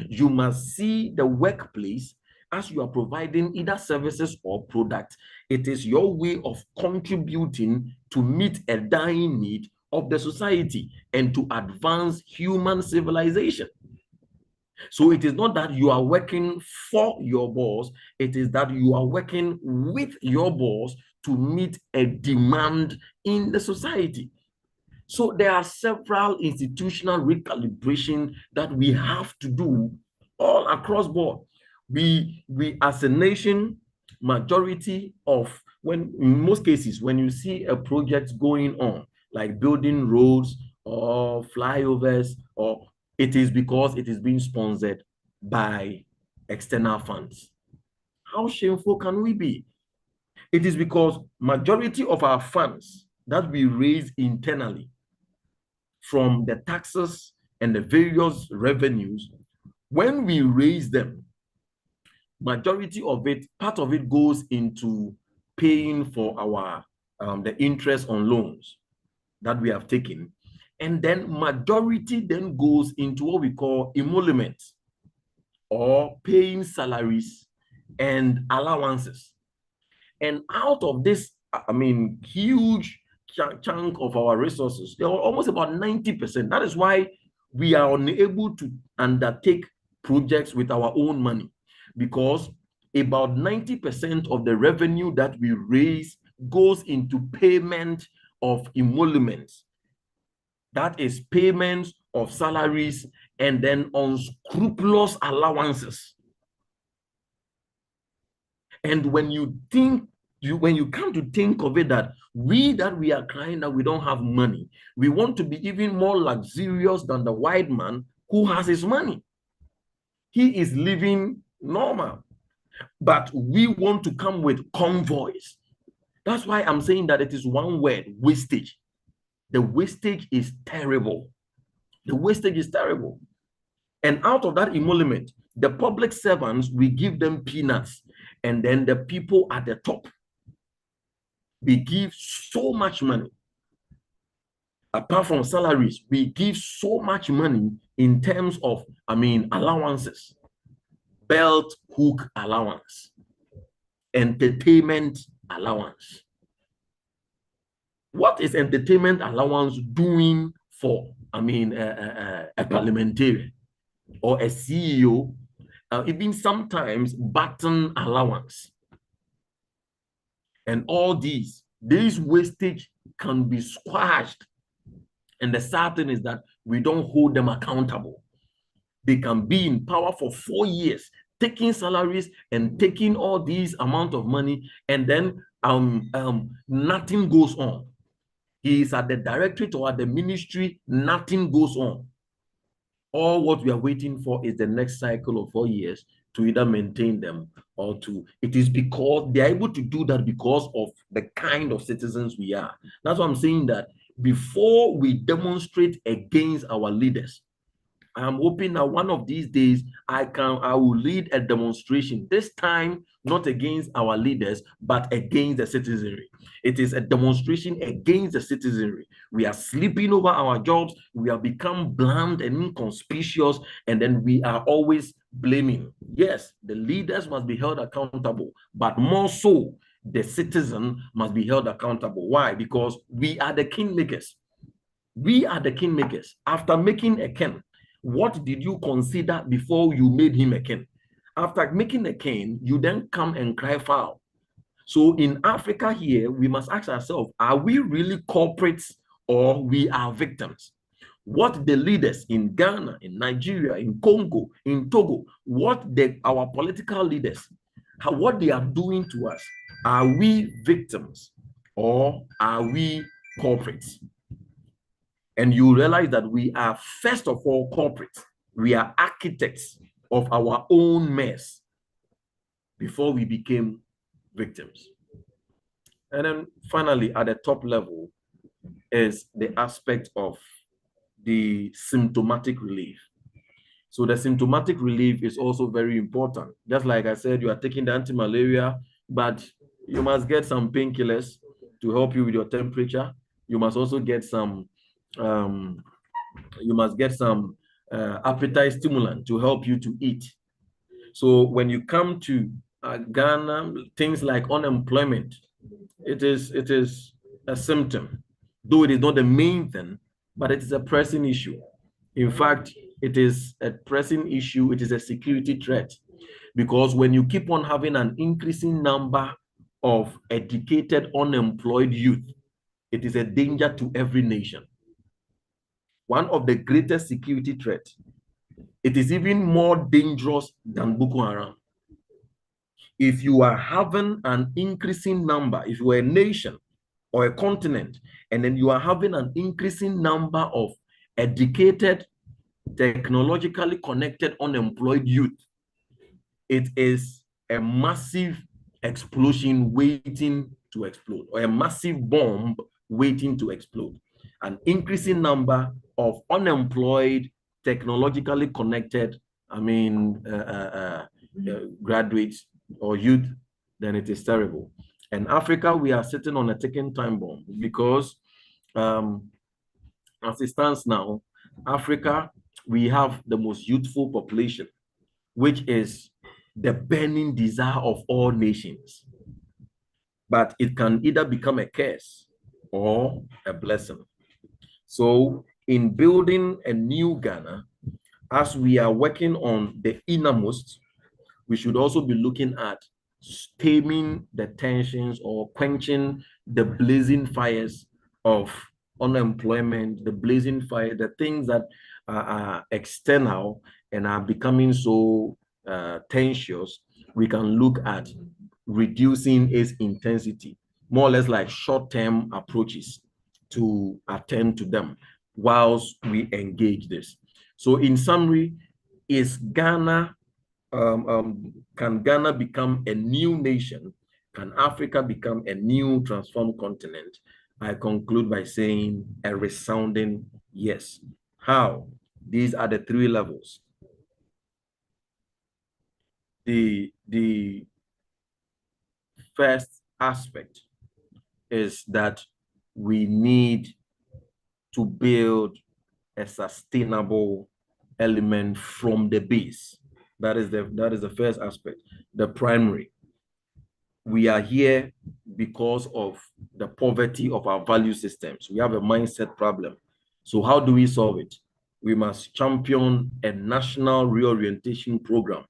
You must see the workplace as you are providing either services or products. It is your way of contributing to meet a dying need of the society and to advance human civilization. So it is not that you are working for your boss, it is that you are working with your boss to meet a demand in the society. So there are several institutional recalibration that we have to do all across board. We as a nation, majority of, when in most cases, when you see a project going on, like building roads or flyovers, or it is because it is being sponsored by external funds. How shameful can we be? It is because majority of our funds that we raise internally from the taxes and the various revenues, when we raise them, majority of it, part of it goes into paying for our the interest on loans that we have taken. And then majority then goes into what we call emoluments, or paying salaries and allowances. And out of this, huge chunk of our resources, they are almost about 90%. That is why we are unable to undertake projects with our own money, because about 90% of the revenue that we raise goes into payment of emoluments. That is payments of salaries and then unscrupulous allowances. And when you come to think of it, that we are crying that we don't have money, we want to be even more luxurious than the white man who has his money. He is living normal, but we want to come with convoys. That's why I'm saying that it is one word: wastage. The wastage is terrible. The wastage is terrible. And out of that emolument, the public servants, we give them peanuts. And then the people at the top, we give so much money. Apart from salaries, we give so much money in terms of, allowances, belt hook allowance, entertainment allowance. What is entertainment allowance doing for, a parliamentarian or a CEO? Even sometimes button allowance. And all these wastage can be squashed. And the sad thing is that we don't hold them accountable. They can be in power for 4 years, taking salaries and taking all these amount of money, and then nothing goes on. He is at the directorate or at the ministry, nothing goes on. All what we are waiting for is the next cycle of 4 years to either maintain them or to, it is because they are able to do that because of the kind of citizens we are. That's why I'm saying that before we demonstrate against our leaders, I'm hoping that one of these days I will lead a demonstration, this time not against our leaders, but against the citizenry. It is a demonstration against the citizenry. We are sleeping over our jobs. We have become bland and inconspicuous, and then we are always blaming. Yes, the leaders must be held accountable, but more so, the citizen must be held accountable. Why? Because we are the kingmakers. We are the kingmakers. After making a king, what did you consider before you made him a king? After making a king, you then come and cry foul. So in Africa here, we must ask ourselves, are we really culprits or we are victims? What the leaders in Ghana, in Nigeria, in Congo, in Togo, our political leaders, what they are doing to us, are we victims or are we culprits? And you realize that we are, first of all, culprits. We are architects of our own mess before we became victims. And then finally, at the top level is the aspect of the symptomatic relief. So the symptomatic relief is also very important. Just like I said, you are taking the anti-malaria, but you must get some painkillers to help you with your temperature. You must also get some appetite stimulant to help you to eat. So when you come to Ghana, things like unemployment, it is a symptom, though it is not the main thing, but it is a pressing issue. In fact, it is a pressing issue. It is a security threat, because when you keep on having an increasing number of educated unemployed youth, it is a danger to every nation. One of the greatest security threats. It is even more dangerous than Boko Haram. If you are having an increasing number, if you are a nation or a continent, and then you are having an increasing number of educated, technologically connected, unemployed youth, it is a massive explosion waiting to explode, or a massive bomb waiting to explode. An increasing number of unemployed, technologically connected, graduates or youth, then it is terrible. And Africa, we are sitting on a ticking time bomb, because as it stands now, Africa, we have the most youthful population, which is the burning desire of all nations. But it can either become a curse or a blessing. So in building a new Ghana, as we are working on the innermost, we should also be looking at taming the tensions or quenching the blazing fires of unemployment, the blazing fire, the things that are external and are becoming so tenuous, we can look at reducing its intensity, more or less like short-term approaches to attend to them whilst we engage this. So in summary, is Ghana, can Ghana become a new nation? Can Africa become a new transformed continent? I conclude by saying a resounding yes. How? These are the three levels. The first aspect is that we need to build a sustainable element from the base. That is the first aspect, the primary. We are here because of the poverty of our value systems. We have a mindset problem. So how do we solve it? We must champion a national reorientation program,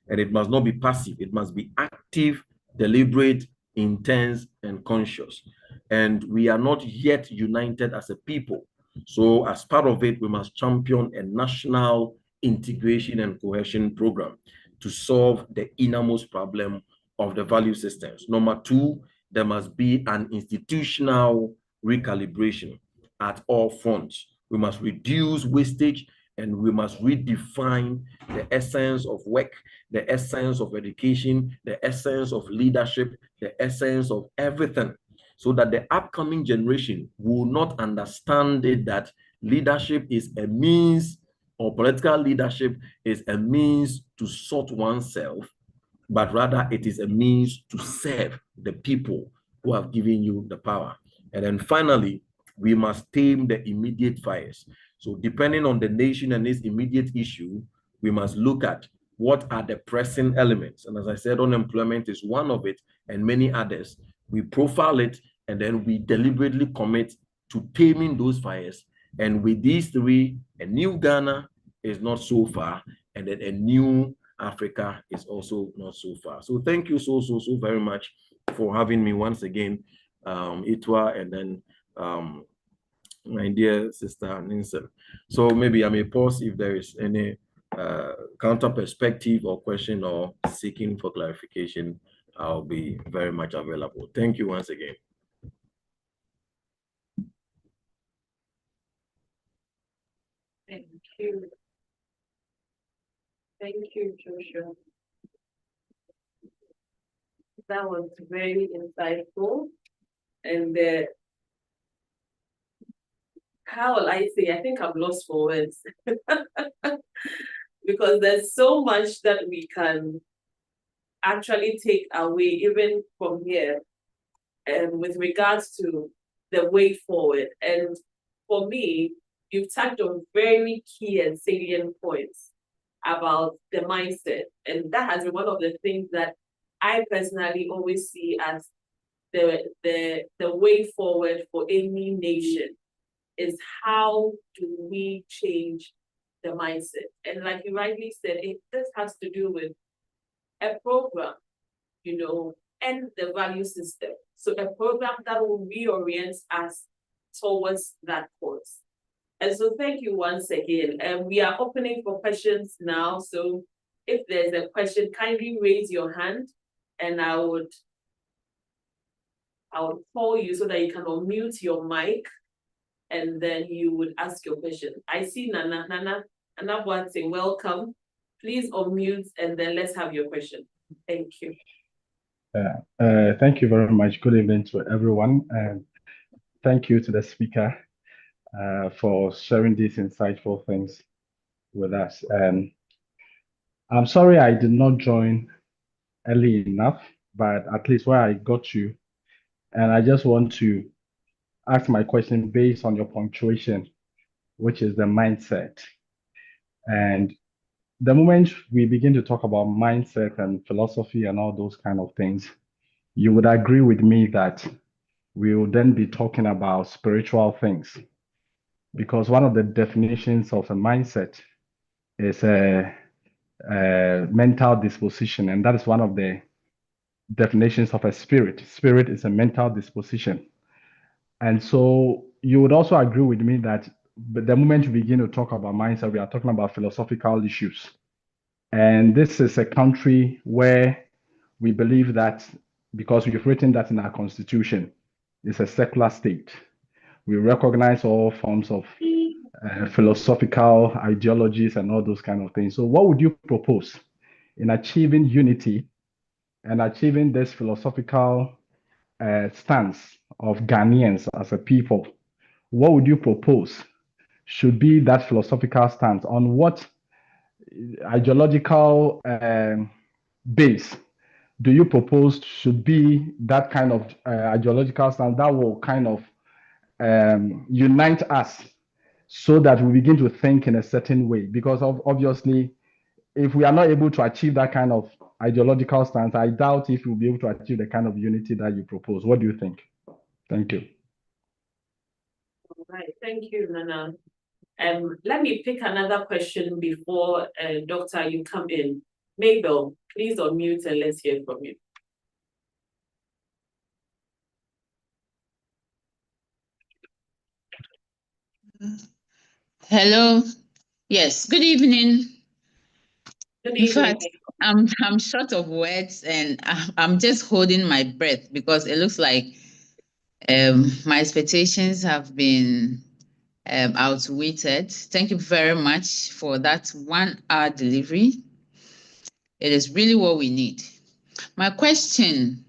and it must not be passive. It must be active, deliberate, intense, and conscious. And we are not yet united as a people. So as part of it, we must champion a national integration and cohesion program to solve the innermost problem of the value systems. Number two, there must be an institutional recalibration at all fronts. We must reduce wastage and we must redefine the essence of work, the essence of education, the essence of leadership, the essence of everything, so that the upcoming generation will not understand it that leadership is a means, or political leadership is a means to sort oneself, but rather it is a means to serve the people who have given you the power. And then finally, we must tame the immediate fires. So depending on the nation and its immediate issue, we must look at what are the pressing elements. And as I said, unemployment is one of it and many others. We profile it and then we deliberately commit to taming those fires. And with these three, a new Ghana is not so far, and then a new Africa is also not so far. So thank you so very much for having me once again, Itwa, and then my dear sister Ninsen. So maybe I may pause if there is any counter perspective or question or seeking for clarification. I'll be very much available. Thank you once again. Thank you. Thank you, Joshua. That was very insightful. And how will I say? I think I'm lost for words. Because there's so much that we can actually take away, even from here, with regards to the way forward. And for me, you've touched on very key and salient points about the mindset. And that has been one of the things that I personally always see as the way forward for any nation, is how do we change the mindset? And like you rightly said, this has to do with a program, and the value system. So a program that will reorient us towards that course. And so thank you once again. And we are opening for questions now. So if there's a question, kindly raise your hand and I would call you so that you can unmute your mic and then you would ask your question. I see Nana Boateng, welcome. Please unmute and then let's have your question. Thank you. Thank you very much. Good evening to everyone. And thank you to the speaker for sharing these insightful things with us. I'm sorry I did not join early enough, but at least where I got you. And I just want to ask my question based on your punctuation, which is the mindset. And the moment we begin to talk about mindset and philosophy and all those kind of things, you would agree with me that we will then be talking about spiritual things. Because one of the definitions of a mindset is a mental disposition, and that is one of the definitions of a spirit. Spirit is a mental disposition. And so you would also agree with me that but the moment we begin to talk about mindset, we are talking about philosophical issues. And this is a country where we believe that, because we've written that in our constitution, it's a secular state. We recognize all forms of philosophical ideologies and all those kind of things. So what would you propose in achieving unity and achieving this philosophical stance of Ghanaians as a people? What would you propose should be that philosophical stance? On what ideological base do you propose should be that kind of ideological stance that will kind of unite us so that we begin to think in a certain way? Because obviously, if we are not able to achieve that kind of ideological stance, I doubt if we'll be able to achieve the kind of unity that you propose. What do you think? Thank you. All right, thank you, Nana. Let me pick another question before Doctor, you come in. Mabel, please unmute and let's hear from you. Hello. Yes, good evening. Good In evening. fact, I'm short of words and I'm just holding my breath because it looks like my expectations have been outweighted. Thank you very much for that 1 hour delivery. It is really what we need. My question,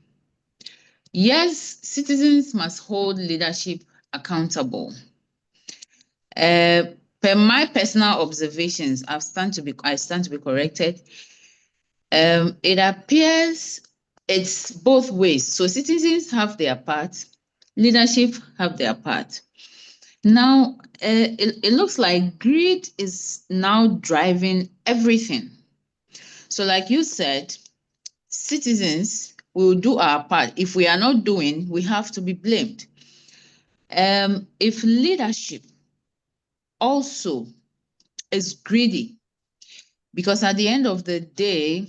yes, citizens must hold leadership accountable. Per my personal observations, I stand to be corrected. It appears it's both ways. So citizens have their part, leadership have their part. Now, it looks like greed is now driving everything. So like you said, citizens will do our part. If we are not doing, we have to be blamed. If leadership also is greedy, because at the end of the day,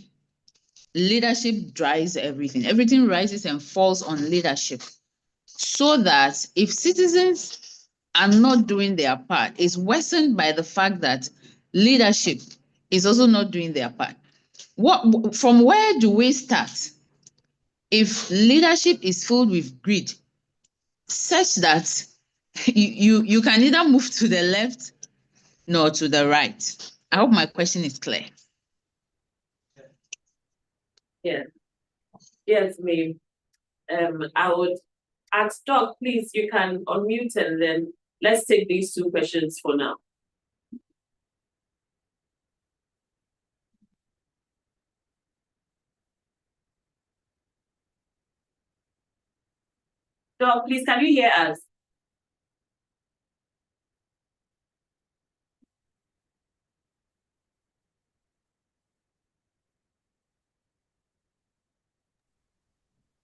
leadership drives everything. Everything rises and falls on leadership. So that if citizens are not doing their part, it's worsened by the fact that leadership is also not doing their part. From where do we start if leadership is filled with greed, such that you can neither move to the left nor to the right? I hope my question is clear. Yeah. Yes, ma'am. I would ask Doc, please, you can unmute and then let's take these 2 questions for now. Doc, please, can you hear us?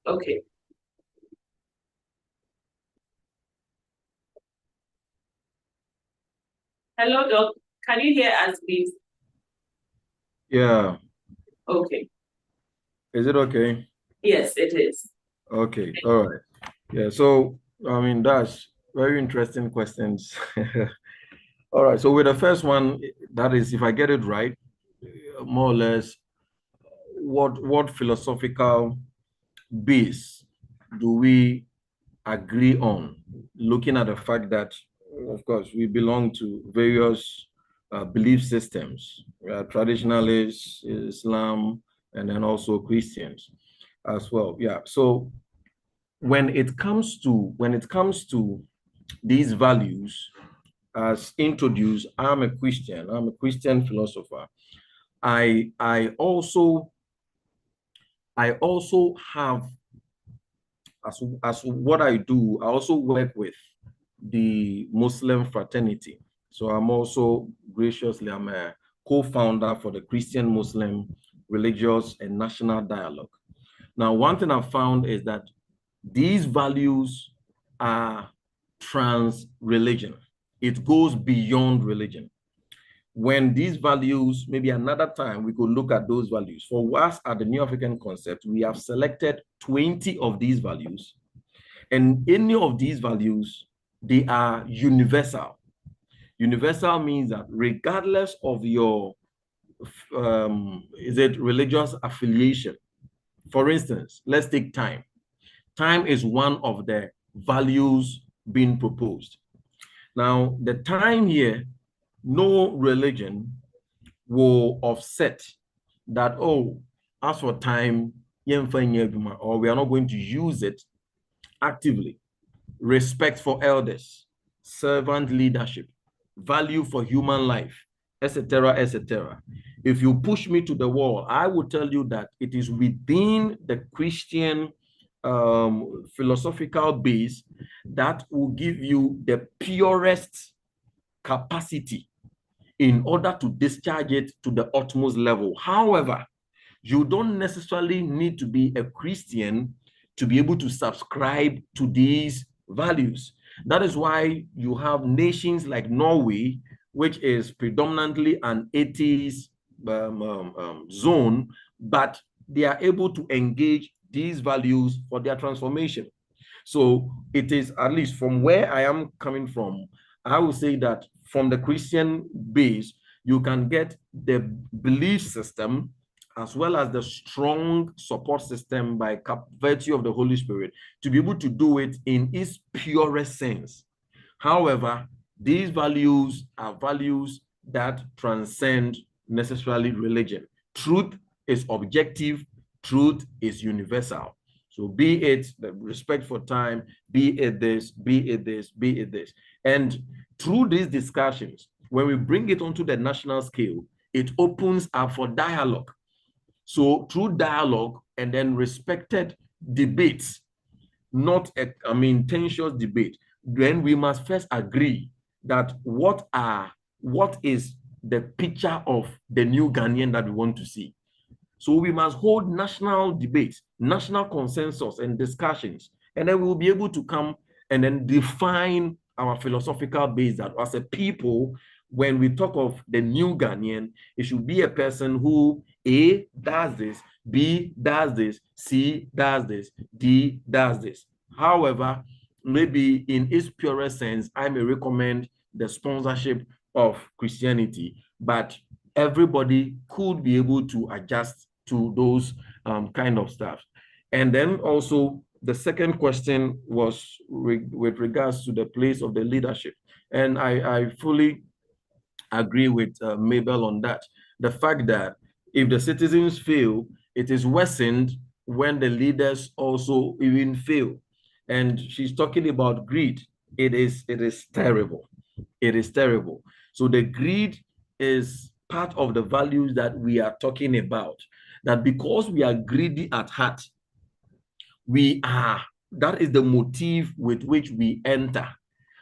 Okay. Hello, Doc. Can you hear us, please? Yeah. Okay. Is it okay? Yes, it is. Okay. All right. Yeah. So, I mean, that's very interesting questions. All right. So with the first one, that is, if I get it right, more or less, what philosophical base do we agree on, looking at the fact that, of course, we belong to various belief systems, traditionalists, Islam, and then also Christians as well. Yeah. So when it comes to these values as introduced, I'm a Christian philosopher. I also have, as what I do, I also work with the Muslim fraternity. So I'm a co-founder for the Christian Muslim Religious and National Dialogue. Now, one thing I found is that these values are trans-religion. It goes beyond religion. When these values, maybe another time we could look at those values. For us at the New African Concept, we have selected 20 of these values, and any of these values, they are universal. Universal means that regardless of your is it religious affiliation. For instance, let's take time. Time is one of the values being proposed. Now, the time here, no religion will offset that, oh, as for time, or we are not going to use it actively. Respect for elders, servant leadership, value for human life, etc., etc. If you push me to the wall, I will tell you that it is within the Christian philosophical base that will give you the purest capacity in order to discharge it to the utmost level. However, you don't necessarily need to be a Christian to be able to subscribe to these values. That is why you have nations like Norway, which is predominantly an atheist zone, but they are able to engage these values for their transformation. So it is, at least from where I am coming from, I would say that from the Christian base, you can get the belief system as well as the strong support system by virtue of the Holy Spirit to be able to do it in its purest sense. However, these values are values that transcend necessarily religion. Truth is objective, truth is universal. So be it the respect for time, be it this, be it this, be it this. And through these discussions, when we bring it onto the national scale, it opens up for dialogue. So through dialogue and then respected debates, not a tenuous debate, then we must first agree that what is the picture of the new Ghanaian that we want to see. So we must hold national debates, national consensus and discussions, and then we will be able to come and then define our philosophical base that as a people, when we talk of the new Ghanaian, it should be a person who A, does this, B, does this, C, does this, D, does this. However, maybe in its purest sense, I may recommend the sponsorship of Christianity, but everybody could be able to adjust to those kind of stuff. And then also the second question was with regards to the place of the leadership. And I fully agree with Mabel on that. The fact that if the citizens fail, it is worsened when the leaders also even fail. And she's talking about greed. It is terrible. It is terrible. So the greed is part of the values that we are talking about. That because we are greedy at heart, that is the motive with which we enter.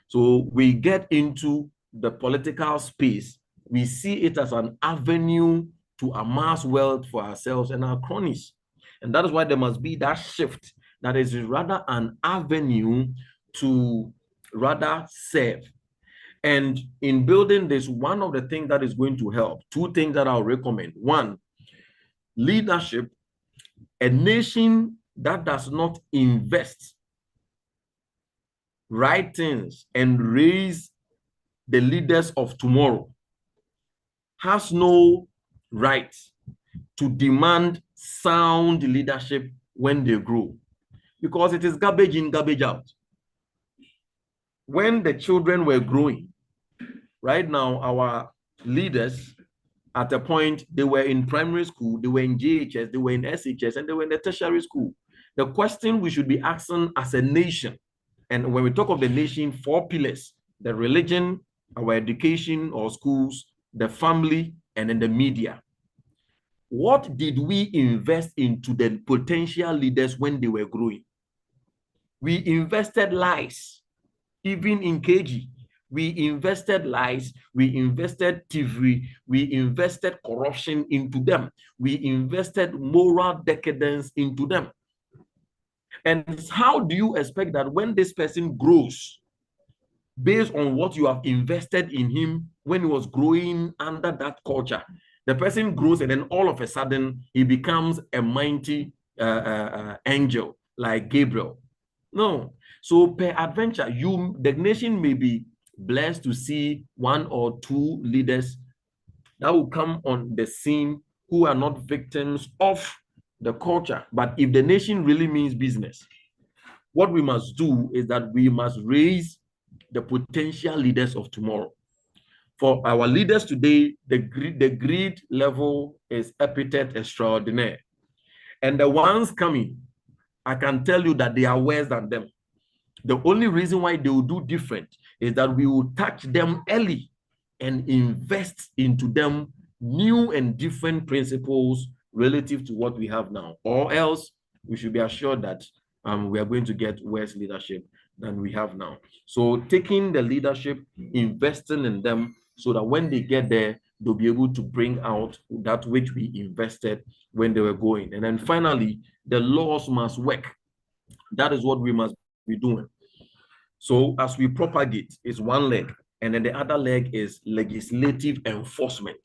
So we get into the political space, we see it as an avenue to amass wealth for ourselves and our cronies. And that is why there must be that shift, that is rather an avenue to rather serve. And in building this, one of the things that is going to help, two things that I'll recommend. One, leadership. A nation that does not invest right things and raise the leaders of tomorrow has no right to demand sound leadership when they grow, because it is garbage in, garbage out. When the children were growing, right now, our leaders, at a point, they were in primary school, they were in JHS, they were in SHS, and they were in the tertiary school. The question we should be asking as a nation, and when we talk of the nation, 4 pillars: the religion, our education or schools, the family, and then the media. What did we invest into the potential leaders when they were growing? We invested lies, even in KG. We invested lies, we invested thievery, we invested corruption into them. We invested moral decadence into them. And how do you expect that when this person grows, based on what you have invested in him when he was growing under that culture, the person grows and then all of a sudden he becomes a mighty angel like Gabriel? No. So per adventure, the nation may be blessed to see one or two leaders that will come on the scene who are not victims of the culture. But if the nation really means business, what we must do is that we must raise the potential leaders of tomorrow. For our leaders today, the greed level is epithet extraordinaire. And the ones coming, I can tell you that they are worse than them. The only reason why they will do different is that we will touch them early and invest into them new and different principles relative to what we have now. Or else we should be assured that we are going to get worse leadership than we have now. So taking the leadership, investing in them so that when they get there, they'll be able to bring out that which we invested when they were going. And then finally, the laws must work. That is what we must be doing. So as we propagate, is one leg, and then the other leg is legislative enforcement.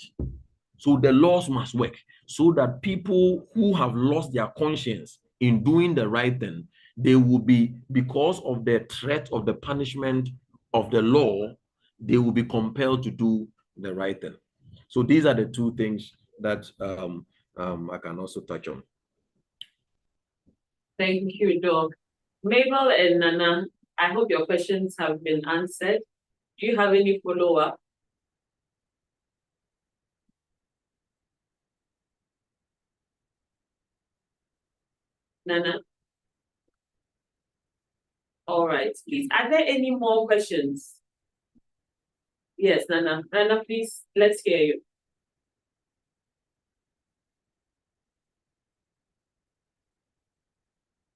So the laws must work so that people who have lost their conscience in doing the right thing, they will be, because of the threat of the punishment of the law, they will be compelled to do the right thing. So these are the two things that I can also touch on. Thank you, Doc. Mabel and Nana, I hope your questions have been answered. Do you have any follow-up? Nana? All right, please. Are there any more questions? Yes, Nana. Nana, please, let's hear you.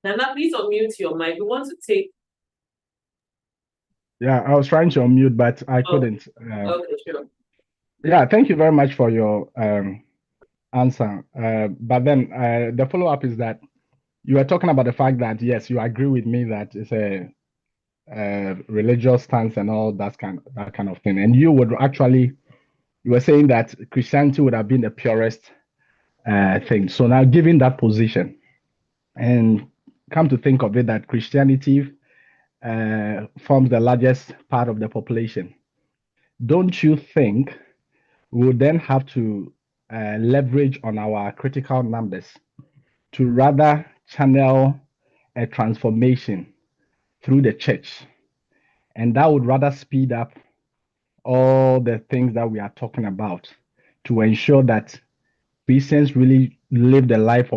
Nana, please unmute your mic. We want to take. Yeah, I was trying to unmute, but I couldn't. Okay, sure. Yeah, thank you very much for your answer. But then the follow-up is that you were talking about the fact that, yes, you agree with me that it's a religious stance and all that kind of thing. And you were saying that Christianity would have been the purest thing. So now, given that position, and come to think of it, that Christianity forms the largest part of the population, don't you think we would then have to leverage on our critical numbers to rather channel a transformation through the church? And that would rather speed up all the things that we are talking about to ensure that Christians really live the life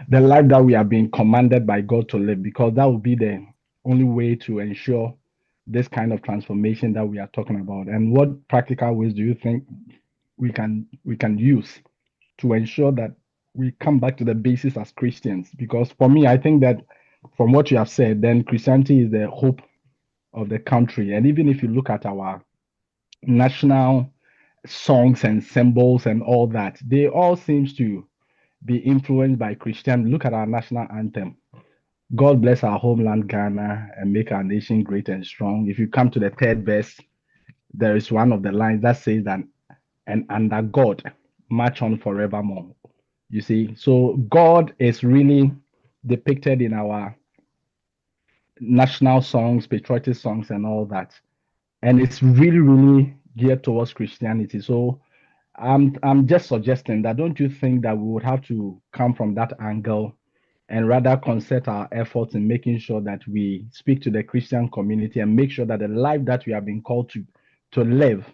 that we are being commanded by God to live, because that would be the only way to ensure this kind of transformation that we are talking about. And what practical ways do you think we can use to ensure that we come back to the basis as Christians? Because for me, I think that from what you have said, then Christianity is the hope of the country. And even if you look at our national songs and symbols and all that, they all seems to be influenced by Christianity. Look at our national anthem. God bless our homeland, Ghana, and make our nation great and strong. If you come to the third verse, there is one of the lines that says that, and under God, march on forevermore. You see, so God is really depicted in our national songs, patriotic songs, and all that. And it's really, really geared towards Christianity. So I'm just suggesting that, don't you think that we would have to come from that angle and rather concert our efforts in making sure that we speak to the Christian community and make sure that the life that we have been called to live,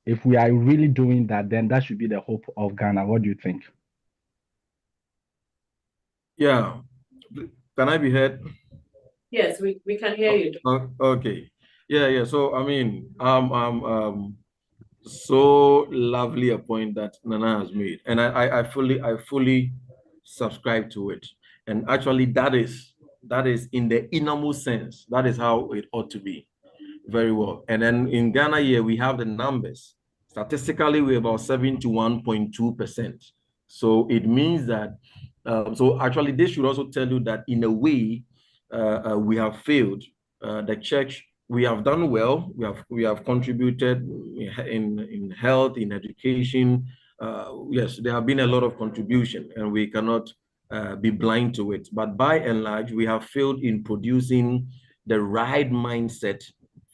if we are really doing that, then that should be the hope of Ghana. What do you think? Yeah. Can I be heard? Yes, we can hear you. Okay. Yeah. So I mean, so lovely a point that Nana has made, and I fully subscribe to it. And actually, that is in the innermost sense, that is how it ought to be. Very well. And then in Ghana here, we have the numbers. Statistically, we're about 71.2%. So it means that, so actually this should also tell you that in a way, we have failed. The church, we have done well. We have contributed in health, in education. Yes, there have been a lot of contribution, and we cannot be blind to it. But by and large, we have failed in producing the right mindset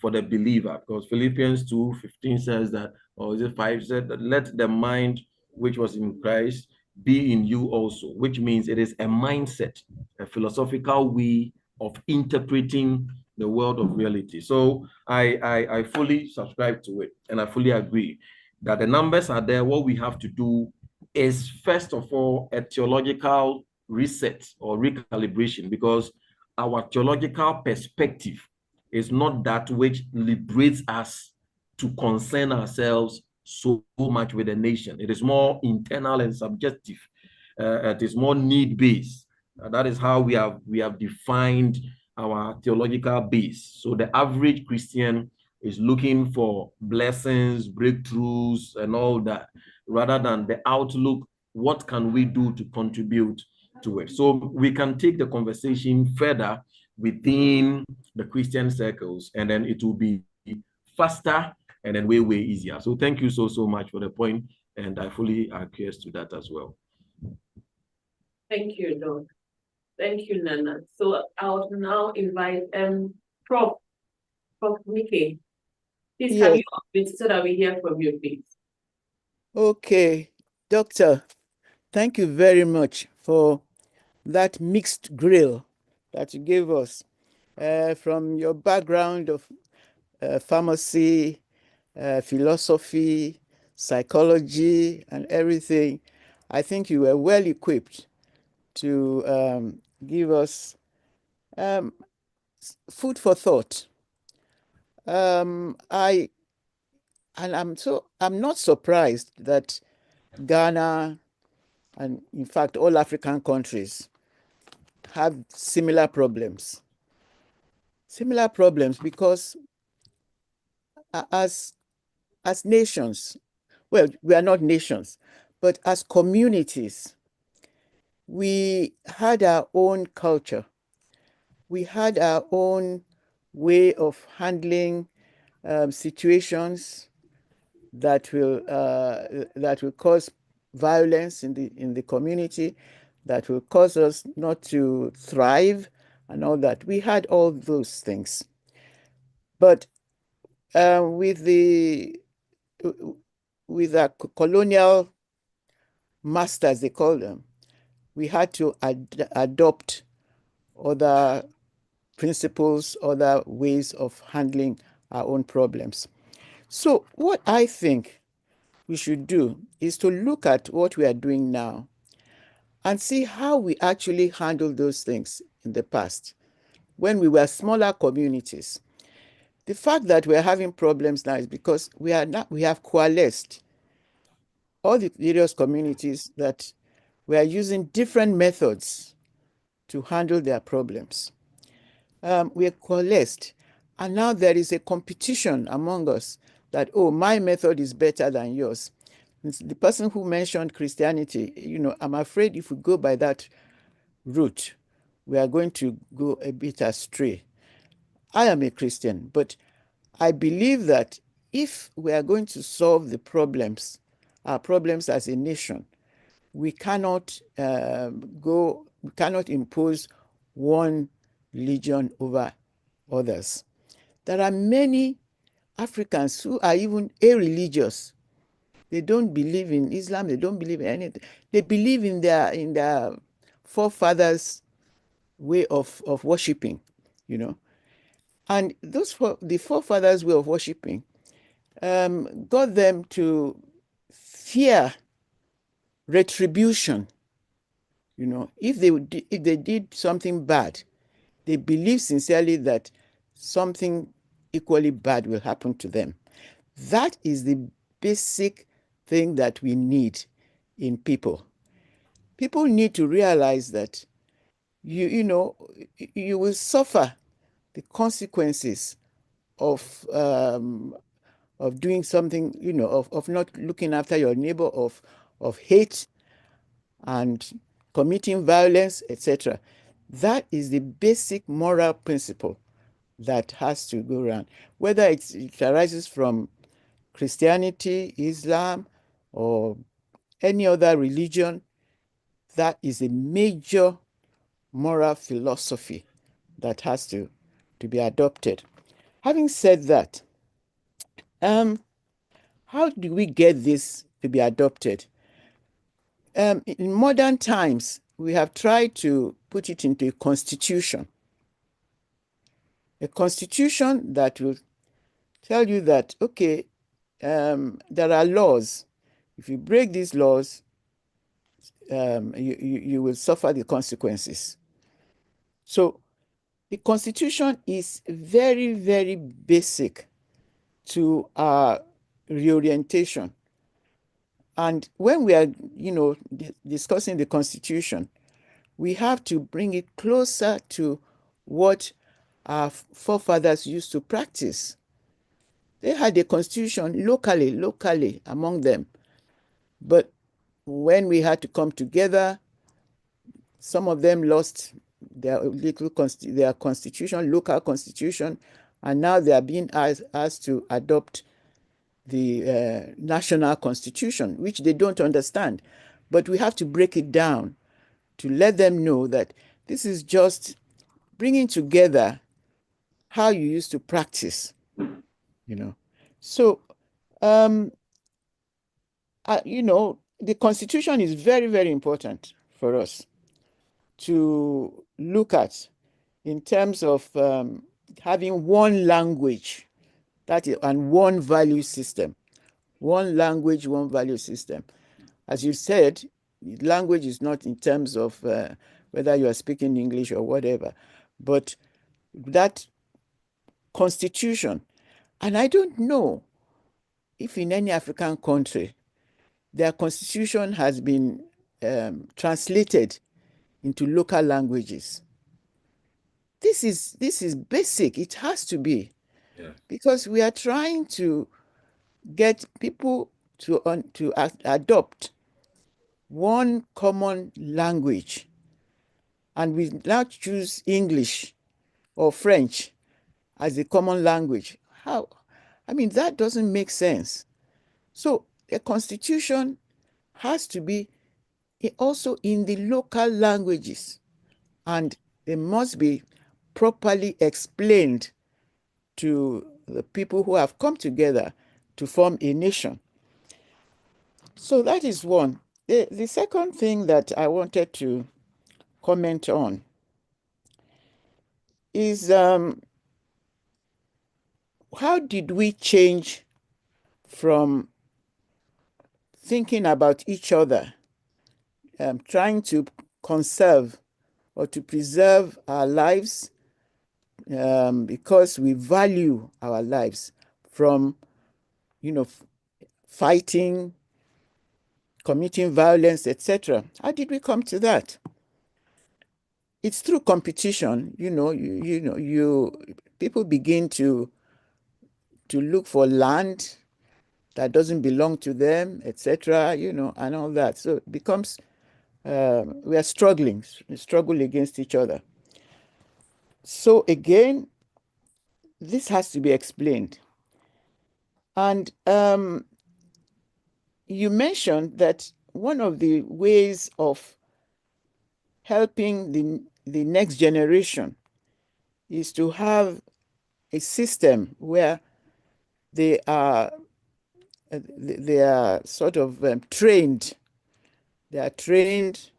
for the believer, because Philippians 2:15 says that, or is it 5 said that, let the mind which was in Christ be in you also, which means it is a mindset, a philosophical way of interpreting the world of reality. So I fully subscribe to it, and I fully agree that the numbers are there. What we have to do is, first of all, a theological reset or recalibration, because our theological perspective is not that which liberates us to concern ourselves so much with the nation. It is more internal and subjective. It is more need-based. That is how we have defined our theological base. So the average Christian is looking for blessings, breakthroughs, and all that, rather than the outlook, what can we do to contribute to it? So we can take the conversation further within the Christian circles, and then it will be faster and then way easier. So thank you so much for the point, and I fully acquiesce to that as well. Thank you, Doc. Thank you, Nana. So I'll now invite Prof. Nikki. Please Yes. have you update so that we hear from you, please. Okay, Doctor, thank you very much for that mixed grill that you gave us from your background of pharmacy, philosophy, psychology, and everything. I think you were well equipped to give us food for thought. I'm not surprised that Ghana and in fact all African countries have similar problems. Similar problems because as nations, well, we are not nations, but as communities, we had our own culture. We had our own way of handling situations that will cause violence in the community, that will cause us not to thrive and all that. We had all those things. But with our colonial masters, they call them, we had to adopt other principles, other ways of handling our own problems. So what I think we should do is to look at what we are doing now and see how we actually handled those things in the past when we were smaller communities. The fact that we're having problems now is because we have coalesced all the various communities that were using different methods to handle their problems. We are coalesced, and now there is a competition among us that, oh, my method is better than yours. The person who mentioned Christianity, I'm afraid if we go by that route, we are going to go a bit astray. I am a Christian, but I believe that if we are going to solve our problems as a nation, we cannot impose one religion over others. There are many Africans who are even irreligious. They don't believe in Islam. They don't believe in anything. They believe in their forefathers' way of worshiping, And the forefathers' way of worshiping got them to fear retribution. If they did something bad, they believe sincerely that something equally bad will happen to them. That is the basic thing that we need in people. People need to realize that you will suffer the consequences of doing something, of not looking after your neighbor, of hate and committing violence, etc. That is the basic moral principle that has to go around. Whether it arises from Christianity, Islam, or any other religion, that is a major moral philosophy that has to be adopted. Having said that, how do we get this to be adopted? In modern times, we have tried to put it into a constitution that will tell you that, okay, there are laws. If you break these laws, you will suffer the consequences. So the Constitution is very, very basic to our reorientation. And when we are, discussing the Constitution, we have to bring it closer to what our forefathers used to practice. They had a constitution locally among them. But when we had to come together, some of them lost their constitution, local constitution, and now they are being asked to adopt the national constitution, which they don't understand. But we have to break it down to let them know that this is just bringing together how you used to practice, So, the Constitution is very, very important for us to look at in terms of having one language and one value system. One language, one value system. As you said, language is not in terms of whether you are speaking English or whatever, but that constitution. And I don't know if in any African country their constitution has been translated into local languages. This is basic. It has to be, because we are trying to get people to adopt one common language, and we now choose English or French as a common language. How? I mean, that doesn't make sense. So a constitution has to be also in the local languages, and they must be properly explained to the people who have come together to form a nation. So that is one. The second thing that I wanted to comment on is how did we change from thinking about each other, trying to conserve or to preserve our lives because we value our lives, from, fighting, committing violence, etc. How did we come to that? It's through competition. People begin to look for land that doesn't belong to them, etc. And all that. So it becomes we are struggle against each other. So again, this has to be explained. And you mentioned that one of the ways of helping the next generation is to have a system where they are sort of trained. They are trained.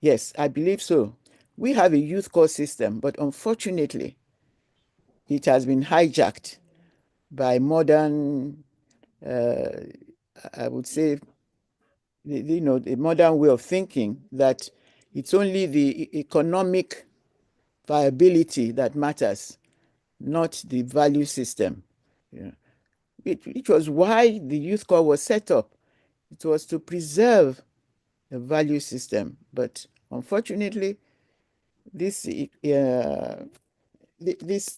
Yes, I believe so. We have a youth corps system, but unfortunately, it has been hijacked by modern, I would say, the modern way of thinking, that it's only the economic viability that matters, not the value system. It was why the youth corps was set up. It was to preserve the value system, but unfortunately, this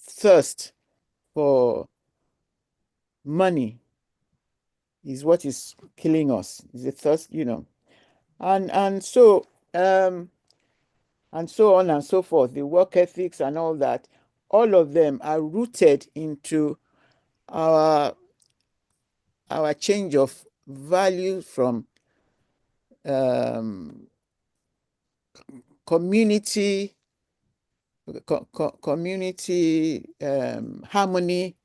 thirst for money is what is killing us. Is the thirst, and so on and so forth. The work ethics and all that, all of them are rooted into our change of value from community community harmony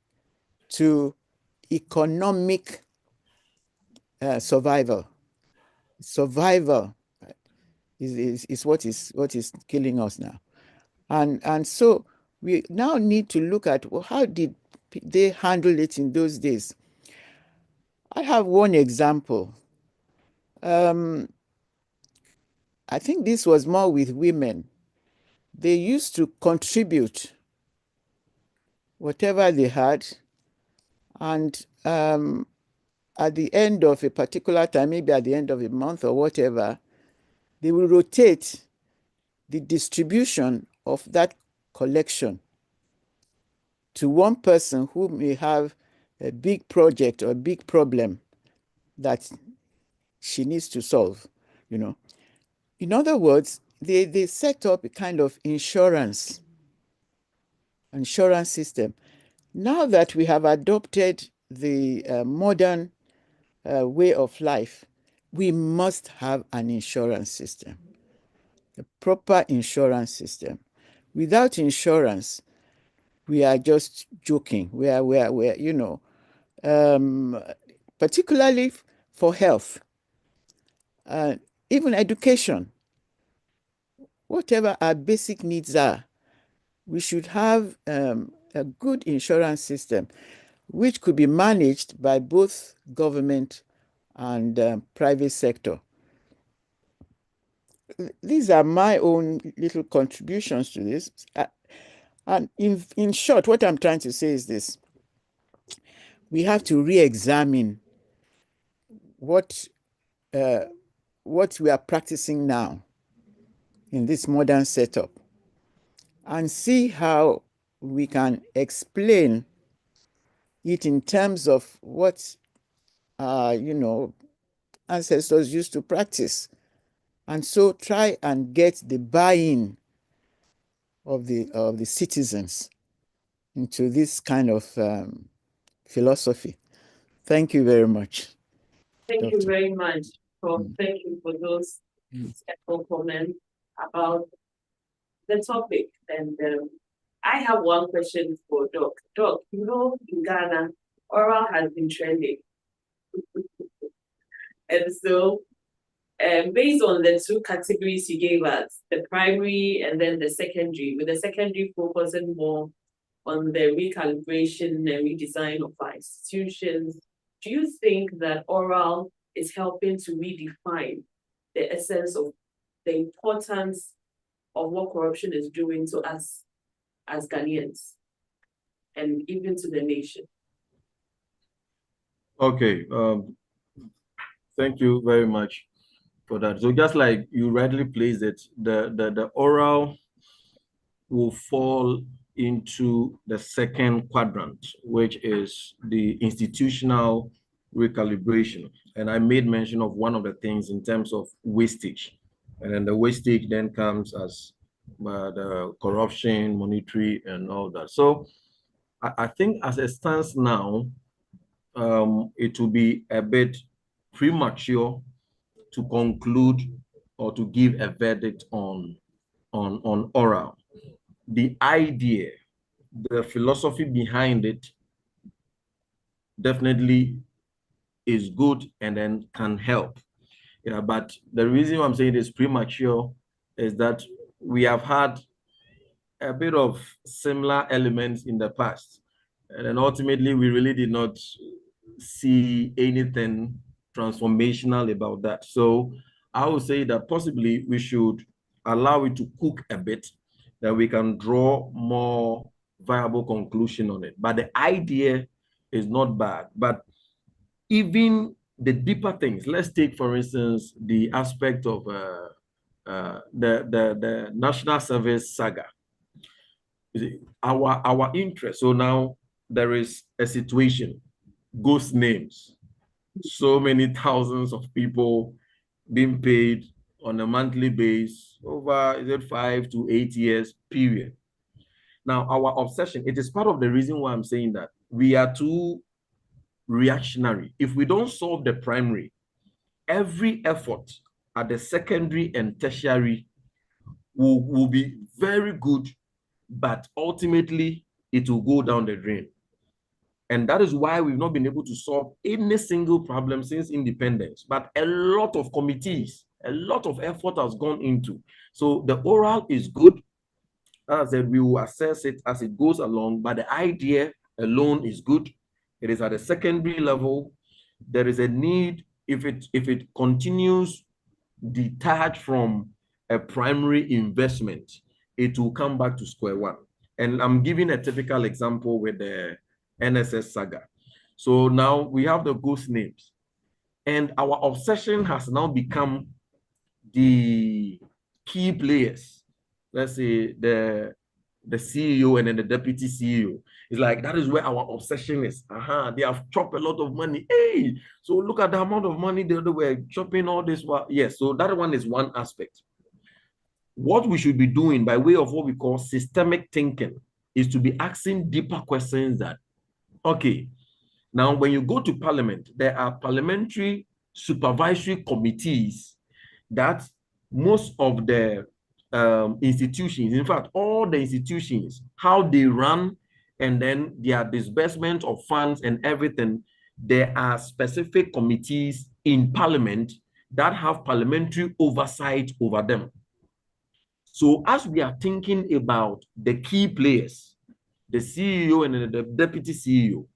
to economic survival. Survival is what is killing us now. And so we now need to look at, well, how did they handle it in those days? I have one example. I think this was more with women. They used to contribute whatever they had, and at the end of a particular time, maybe at the end of a month or whatever, they will rotate the distribution of that collection to one person who may have a big project or a big problem that she needs to solve, you know. In other words, they set up a kind of insurance system. Now that we have adopted the modern way of life, we must have an insurance system, a proper insurance system. Without insurance, we are just joking. We are you know, particularly for health, even education, whatever our basic needs are, we should have a good insurance system, which could be managed by both government and private sector. These are my own little contributions to this. And in short, what I'm trying to say is this: we have to re-examine what we are practicing now in this modern setup, and see how we can explain it in terms of what you know, ancestors used to practice, and so try and get the buy-in of the citizens into this kind of philosophy. Thank you very much. Thank you Dr. very much thank you for those comments about the topic. And I have one question for Doc. Doc, you know, in Ghana, oral has been trending. And so, based on the two categories you gave us, the primary and then the secondary, with the secondary focusing more on the recalibration and redesign of our institutions, do you think that oral is helping to redefine the essence of the importance of what corruption is doing to us as Ghanaians and even to the nation? Okay, thank you very much for that. So just like you rightly placed it, the oral will fall into the second quadrant, which is the institutional recalibration. And I made mention of one of the things in terms of wastage. And then the wastage then comes as the corruption, monetary, and all that. So I think as it stands now, it will be a bit premature to conclude or to give a verdict on oral. The idea, the philosophy behind it definitely is good and then can help. Yeah, but the reason I'm saying it is premature is that we have had a bit of similar elements in the past. And then ultimately, we really did not see anything transformational about that. So I would say that possibly we should allow it to cook a bit, that we can draw more viable conclusion on it. But the idea is not bad. But even the deeper things, let's take, for instance, the aspect of the National Service saga. Our interest. So now there is a situation, ghost names, so many thousands of people being paid on a monthly basis over, is it 5 to 8 years period. Now, our obsession, it is part of the reason why I'm saying that we are too reactionary. If we don't solve the primary, every effort at the secondary and tertiary will be very good but ultimately it will go down the drain. And that is why we've not been able to solve any single problem since independence. But a lot of committees, a lot of effort has gone into. So the oral is good. As I said, we will assess it as it goes along, but the idea alone is good. It is at the secondary level. There is a need, if it continues detached from a primary investment, it will come back to square one. And I'm giving a typical example with the NSS saga. So now we have the ghost names, and our obsession has now become the key players. Let's say the CEO and then the deputy CEO. It's like that is where our obsession is. They have chopped a lot of money. Hey, so look at the amount of money they were chopping all this. Yes, so that one is one aspect. What we should be doing by way of what we call systemic thinking is to be asking deeper questions that, okay, now when you go to parliament, there are parliamentary supervisory committees that most of the institutions, in fact, all the institutions, how they run and then their disbursement of funds and everything, there are specific committees in parliament that have parliamentary oversight over them. So as we are thinking about the key players, the CEO and the deputy CEO,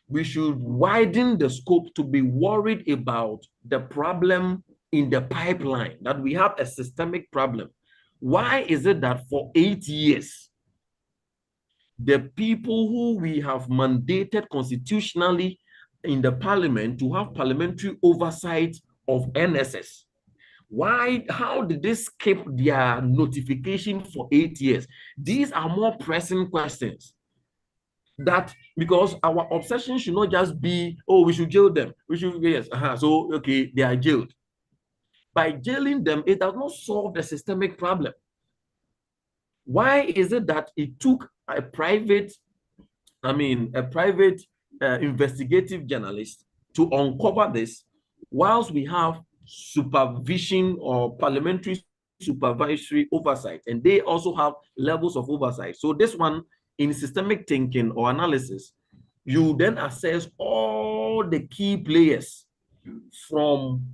we should widen the scope to be worried about the problem in the pipeline, that we have a systemic problem. Why is it that for 8 years, the people who we have mandated constitutionally in the parliament to have parliamentary oversight of NSS, how did they skip their notification for 8 years? These are more pressing questions. That because our obsession should not just be, oh, we should jail them. We should, yes, so okay, they are jailed. By jailing them, it does not solve the systemic problem. Why is it that it took a private investigative journalist to uncover this, whilst we have supervision or parliamentary supervisory oversight, and they also have levels of oversight? So this one, in systemic thinking or analysis, you then assess all the key players from,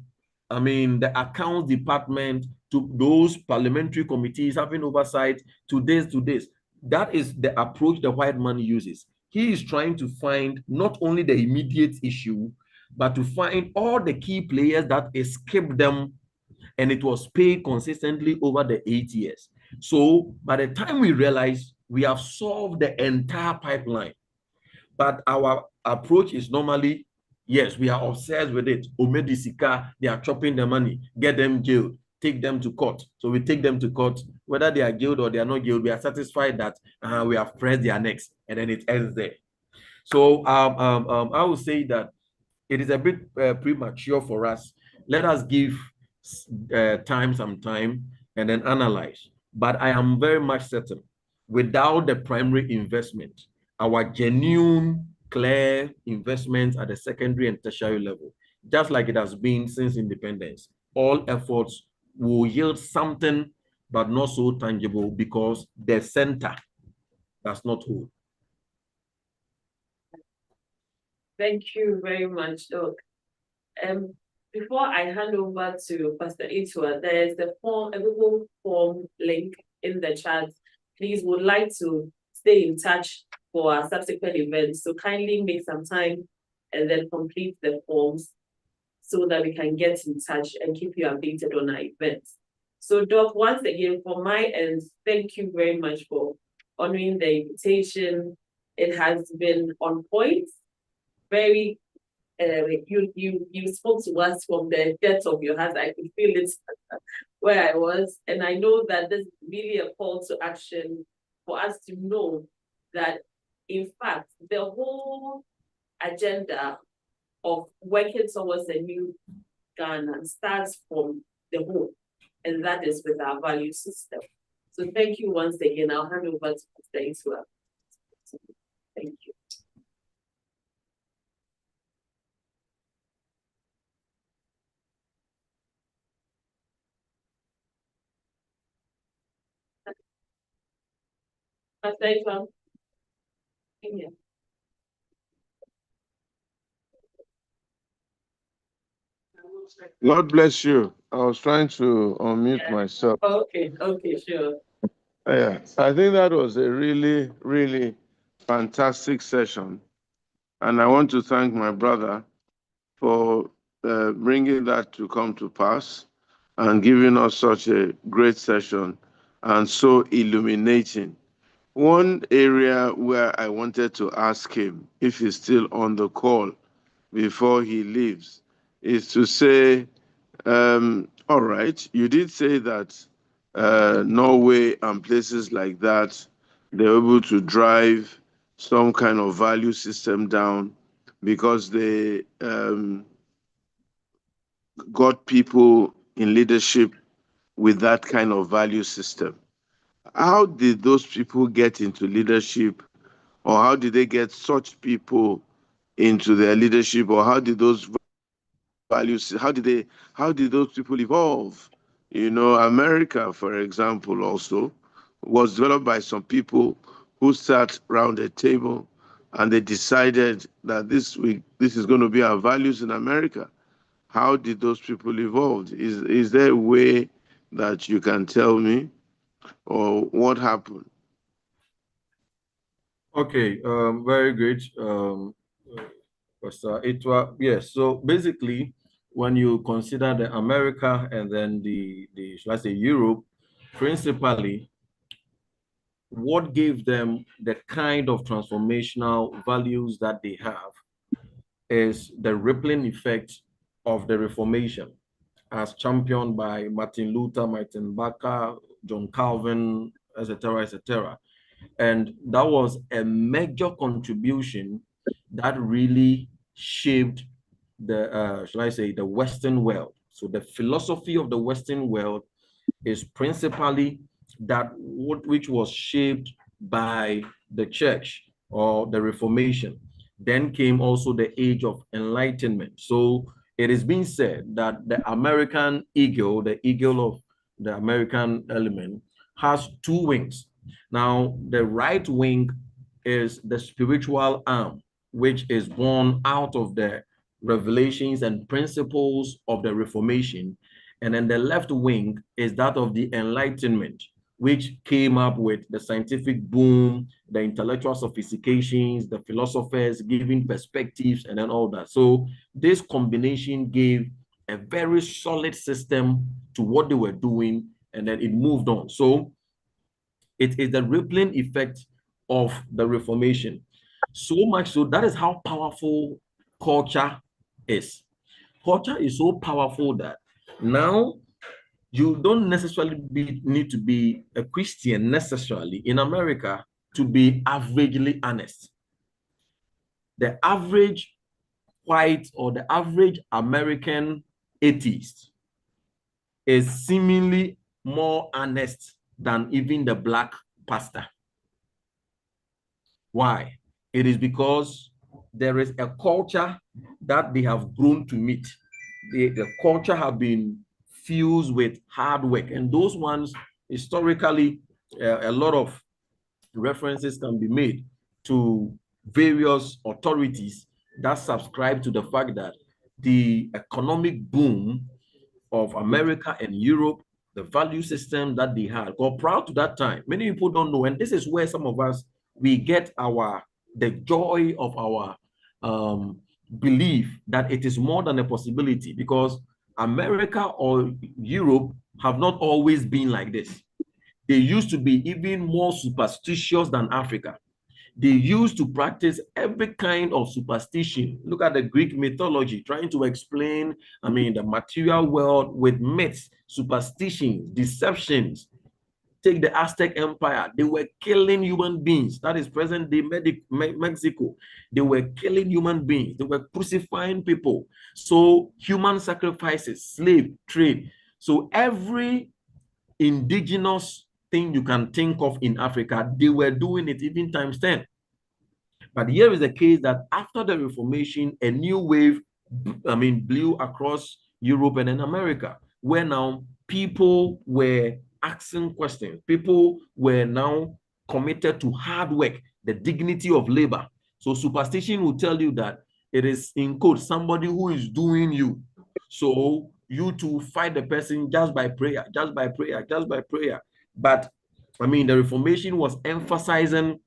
the accounts department to those parliamentary committees having oversight to this. That is the approach the white man uses. He is trying to find not only the immediate issue, but to find all the key players that escaped them, and it was paid consistently over the 8 years. So by the time we realize we have solved the entire pipeline, but our approach is normally, yes, we are obsessed with it. Omedisika, they are chopping the money, get them jailed, take them to court. So we take them to court, whether they are jailed or they are not jailed, we are satisfied that we have pressed their necks, and then it ends there. So I would say that it is a bit premature for us. Let us give some time, and then analyze. But I am very much certain, without the primary investment, our genuine, clear investments at the secondary and tertiary level, just like it has been since independence, all efforts will yield something, but not so tangible, because the center does not hold. Thank you very much, Doc. Before I hand over to Pastor Itua, there's a Google form link in the chat. Please, would like to stay in touch for our subsequent events. So kindly make some time and then complete the forms so that we can get in touch and keep you updated on our events. So Doc, once again, from my end, thank you very much for honoring the invitation. It has been on point. Very, you spoke to us from the depth of your heart. I could feel it where I was. And I know that this is really a call to action for us to know that, in fact, the whole agenda of working towards a new Ghana starts from the home, and that is with our value system. So thank you once again. I'll hand over to Mr. Itua. Thank you. Pastor Islam. Yeah. God bless you. I was trying to unmute myself. Okay, sure. Yeah, I think that was a really, really fantastic session. And I want to thank my brother for bringing that to come to pass and giving us such a great session and so illuminating. One area where I wanted to ask him, if he's still on the call before he leaves, is to say, all right, you did say that Norway and places like that, they're able to drive some kind of value system down because they got people in leadership with that kind of value system. How did those people get into leadership, or how did they get such people into their leadership, or how did those values, how did those people evolve? You know, America, for example, also was developed by some people who sat around a table and they decided that this is going to be our values in America. How did those people evolve? Is there a way that you can tell me, or what happened? Okay, very great, Pastor Itwa. Yes, so basically, when you consider the America and then the should I say Europe, principally, what gave them the kind of transformational values that they have is the rippling effect of the Reformation, as championed by Martin Luther, Martin Barker, John Calvin, etc., etc. And that was a major contribution that really shaped the, shall I say, the Western world. So the philosophy of the Western world is principally that which was shaped by the church or the Reformation. Then came also the age of enlightenment. So it is being said that the American eagle, the eagle of the American element, has two wings. Now, the right wing is the spiritual arm, which is born out of the revelations and principles of the Reformation. And then the left wing is that of the Enlightenment, which came up with the scientific boom, the intellectual sophistications, the philosophers giving perspectives, and then all that. So this combination gave a very solid system to what they were doing, and then it moved on. So it is the rippling effect of the Reformation. So much so that is how powerful culture is. Culture is so powerful that now you don't necessarily need to be a Christian necessarily in America to be averagely honest. The average white or the average American atheist is seemingly more honest than even the black pastor. Why? It is because there is a culture that they have grown to meet. The culture have been fused with hard work, and those ones historically a lot of references can be made to various authorities that subscribe to the fact that the economic boom of America and Europe, the value system that they had, got proud to that time. Many people don't know, and this is where some of us, we get the joy of our belief that it is more than a possibility, because America or Europe have not always been like this. They used to be even more superstitious than Africa. They used to practice every kind of superstition. Look at the Greek mythology, trying to explain, the material world with myths, superstitions, deceptions. Take the Aztec Empire. They were killing human beings. That is present-day Mexico. They were killing human beings. They were crucifying people. So human sacrifices, slave trade. So every indigenous thing you can think of in Africa, they were doing it even times 10. But here is the case that after the Reformation, a new wave, blew across Europe and in America, where now people were asking questions. People were now committed to hard work, the dignity of labor. So superstition will tell you that it is, in quote, somebody who is doing you. So you to fight the person just by prayer, just by prayer, just by prayer. But I mean, the Reformation was emphasizing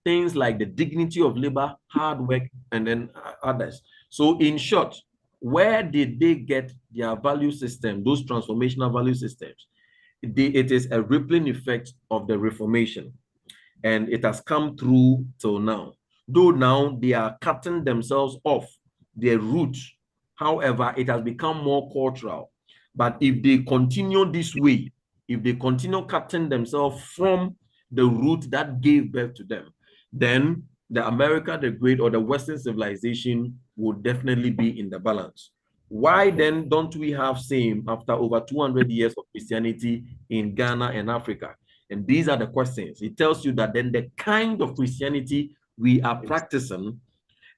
things like the dignity of labor, hard work, and then others. So in short, where did they get their value system, those transformational value systems? It is a rippling effect of the Reformation, and it has come through till now. Though now they are cutting themselves off their roots, however, it has become more cultural. But if they continue this way, if they continue cutting themselves from the root that gave birth to them, then the America the Great or the Western civilization would definitely be in the balance. Why then don't we have same after over 200 years of Christianity in Ghana and Africa? And these are the questions. It tells you that then the kind of Christianity we are practicing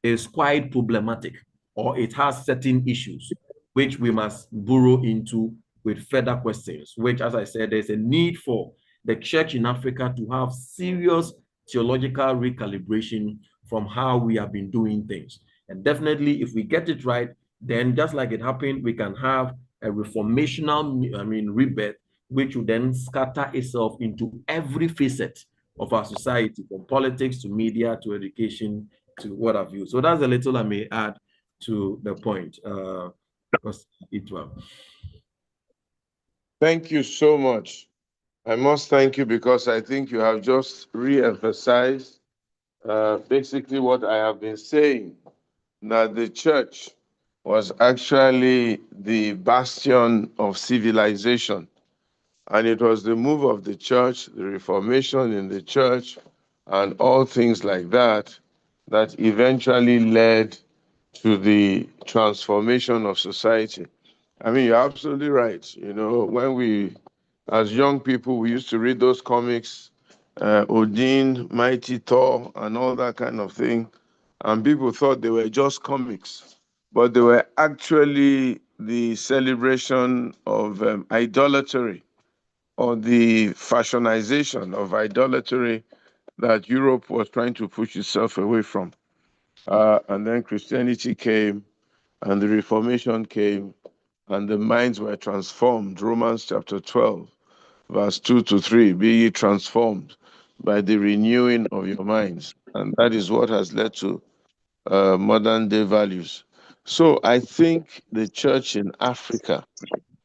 is quite problematic, or it has certain issues which we must burrow into with further questions, which, as I said, there's a need for the church in Africa to have serious theological recalibration from how we have been doing things. And definitely, if we get it right, then just like it happened, we can have a reformational, rebirth, which will then scatter itself into every facet of our society, from politics to media to education to what have you. So that's a little I may add to the point. Thank you so much. I must thank you because I think you have just re-emphasized basically what I have been saying, that the church was actually the bastion of civilization. And it was the move of the church, the reformation in the church, and all things like that, that eventually led to the transformation of society. I mean, you're absolutely right. You know, when we, as young people, we used to read those comics, Odin, Mighty Thor, and all that kind of thing. And people thought they were just comics, but they were actually the celebration of idolatry, or the fashionization of idolatry that Europe was trying to push itself away from. And then Christianity came, and the Reformation came, and the minds were transformed. Romans chapter 12, verse 2 to 3, be ye transformed by the renewing of your minds. And that is what has led to modern day values. So I think the church in Africa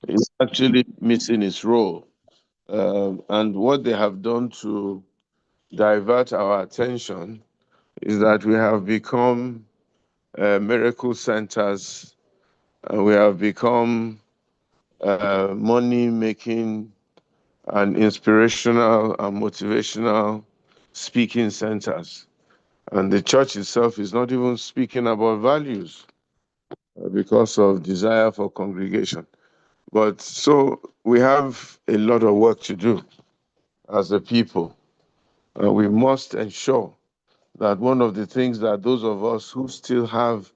is actually missing its role. And what they have done to divert our attention is that we have become miracle centers. We have become money-making and inspirational and motivational speaking centers. And the church itself is not even speaking about values because of desire for congregation. But so we have a lot of work to do as a people. We must ensure that one of the things that those of us who still have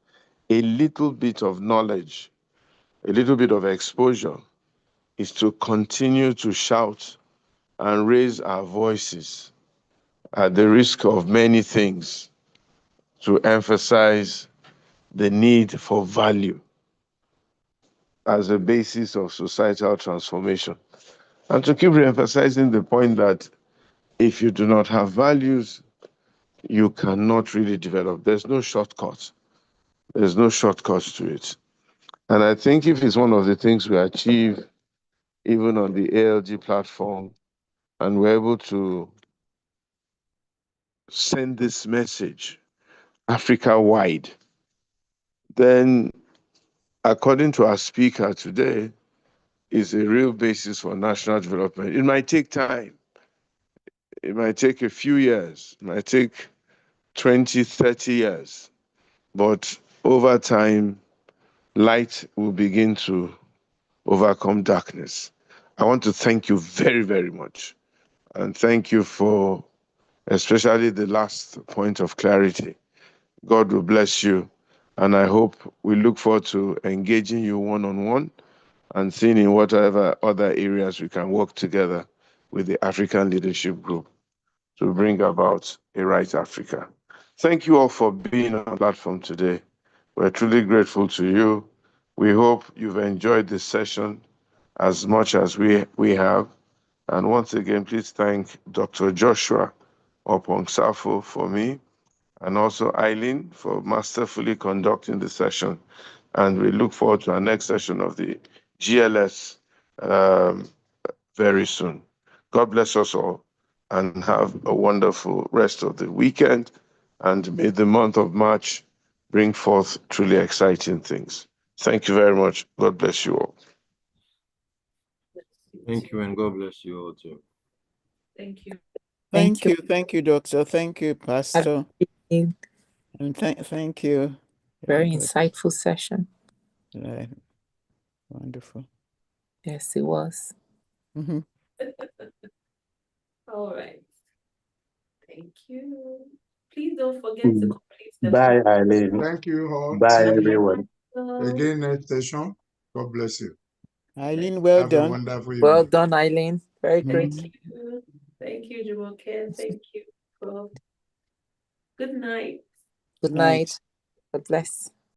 a little bit of knowledge, a little bit of exposure, is to continue to shout and raise our voices at the risk of many things, to emphasize the need for value as a basis of societal transformation. And to keep re-emphasizing the point that if you do not have values, you cannot really develop. There's no shortcut. There's no shortcut to it. And I think if it's one of the things we achieve, even on the ALG platform, and we're able to send this message Africa-wide, then according to our speaker today, is a real basis for national development. It might take time. It might take a few years. It might take 20, 30 years. But over time, light will begin to overcome darkness. I want to thank you very, very much. And thank you for especially the last point of clarity. God will bless you. And I hope we look forward to engaging you one-on-one and seeing in whatever other areas we can work together with the African Leadership Group. to bring about a right Africa. Thank you all for being on the platform today. We're truly grateful to you. We hope you've enjoyed this session as much as we have. And once again, please thank Dr. Joshua Opongsafo for me, and also Eileen for masterfully conducting the session. And we look forward to our next session of the GLS very soon. God bless us all and have a wonderful rest of the weekend. And may the month of March bring forth truly exciting things. Thank you very much. God bless you all. Thank you, and God bless you all too. Thank you. Thank you, Doctor. Thank you, Pastor. And thank you. Very everybody. insightful session. Right. Wonderful. Yes, it was. Mhm. All right. Thank you. Please don't forget to complete the Bye, Eileen. Thank you all. Bye, See you everyone. again next session. God bless you. Eileen, well Have a done. wonderful evening. Well done, Eileen. Very Mhm. great. Thank you, Jumoke. Thank you. Good night. Good Night. night. God bless.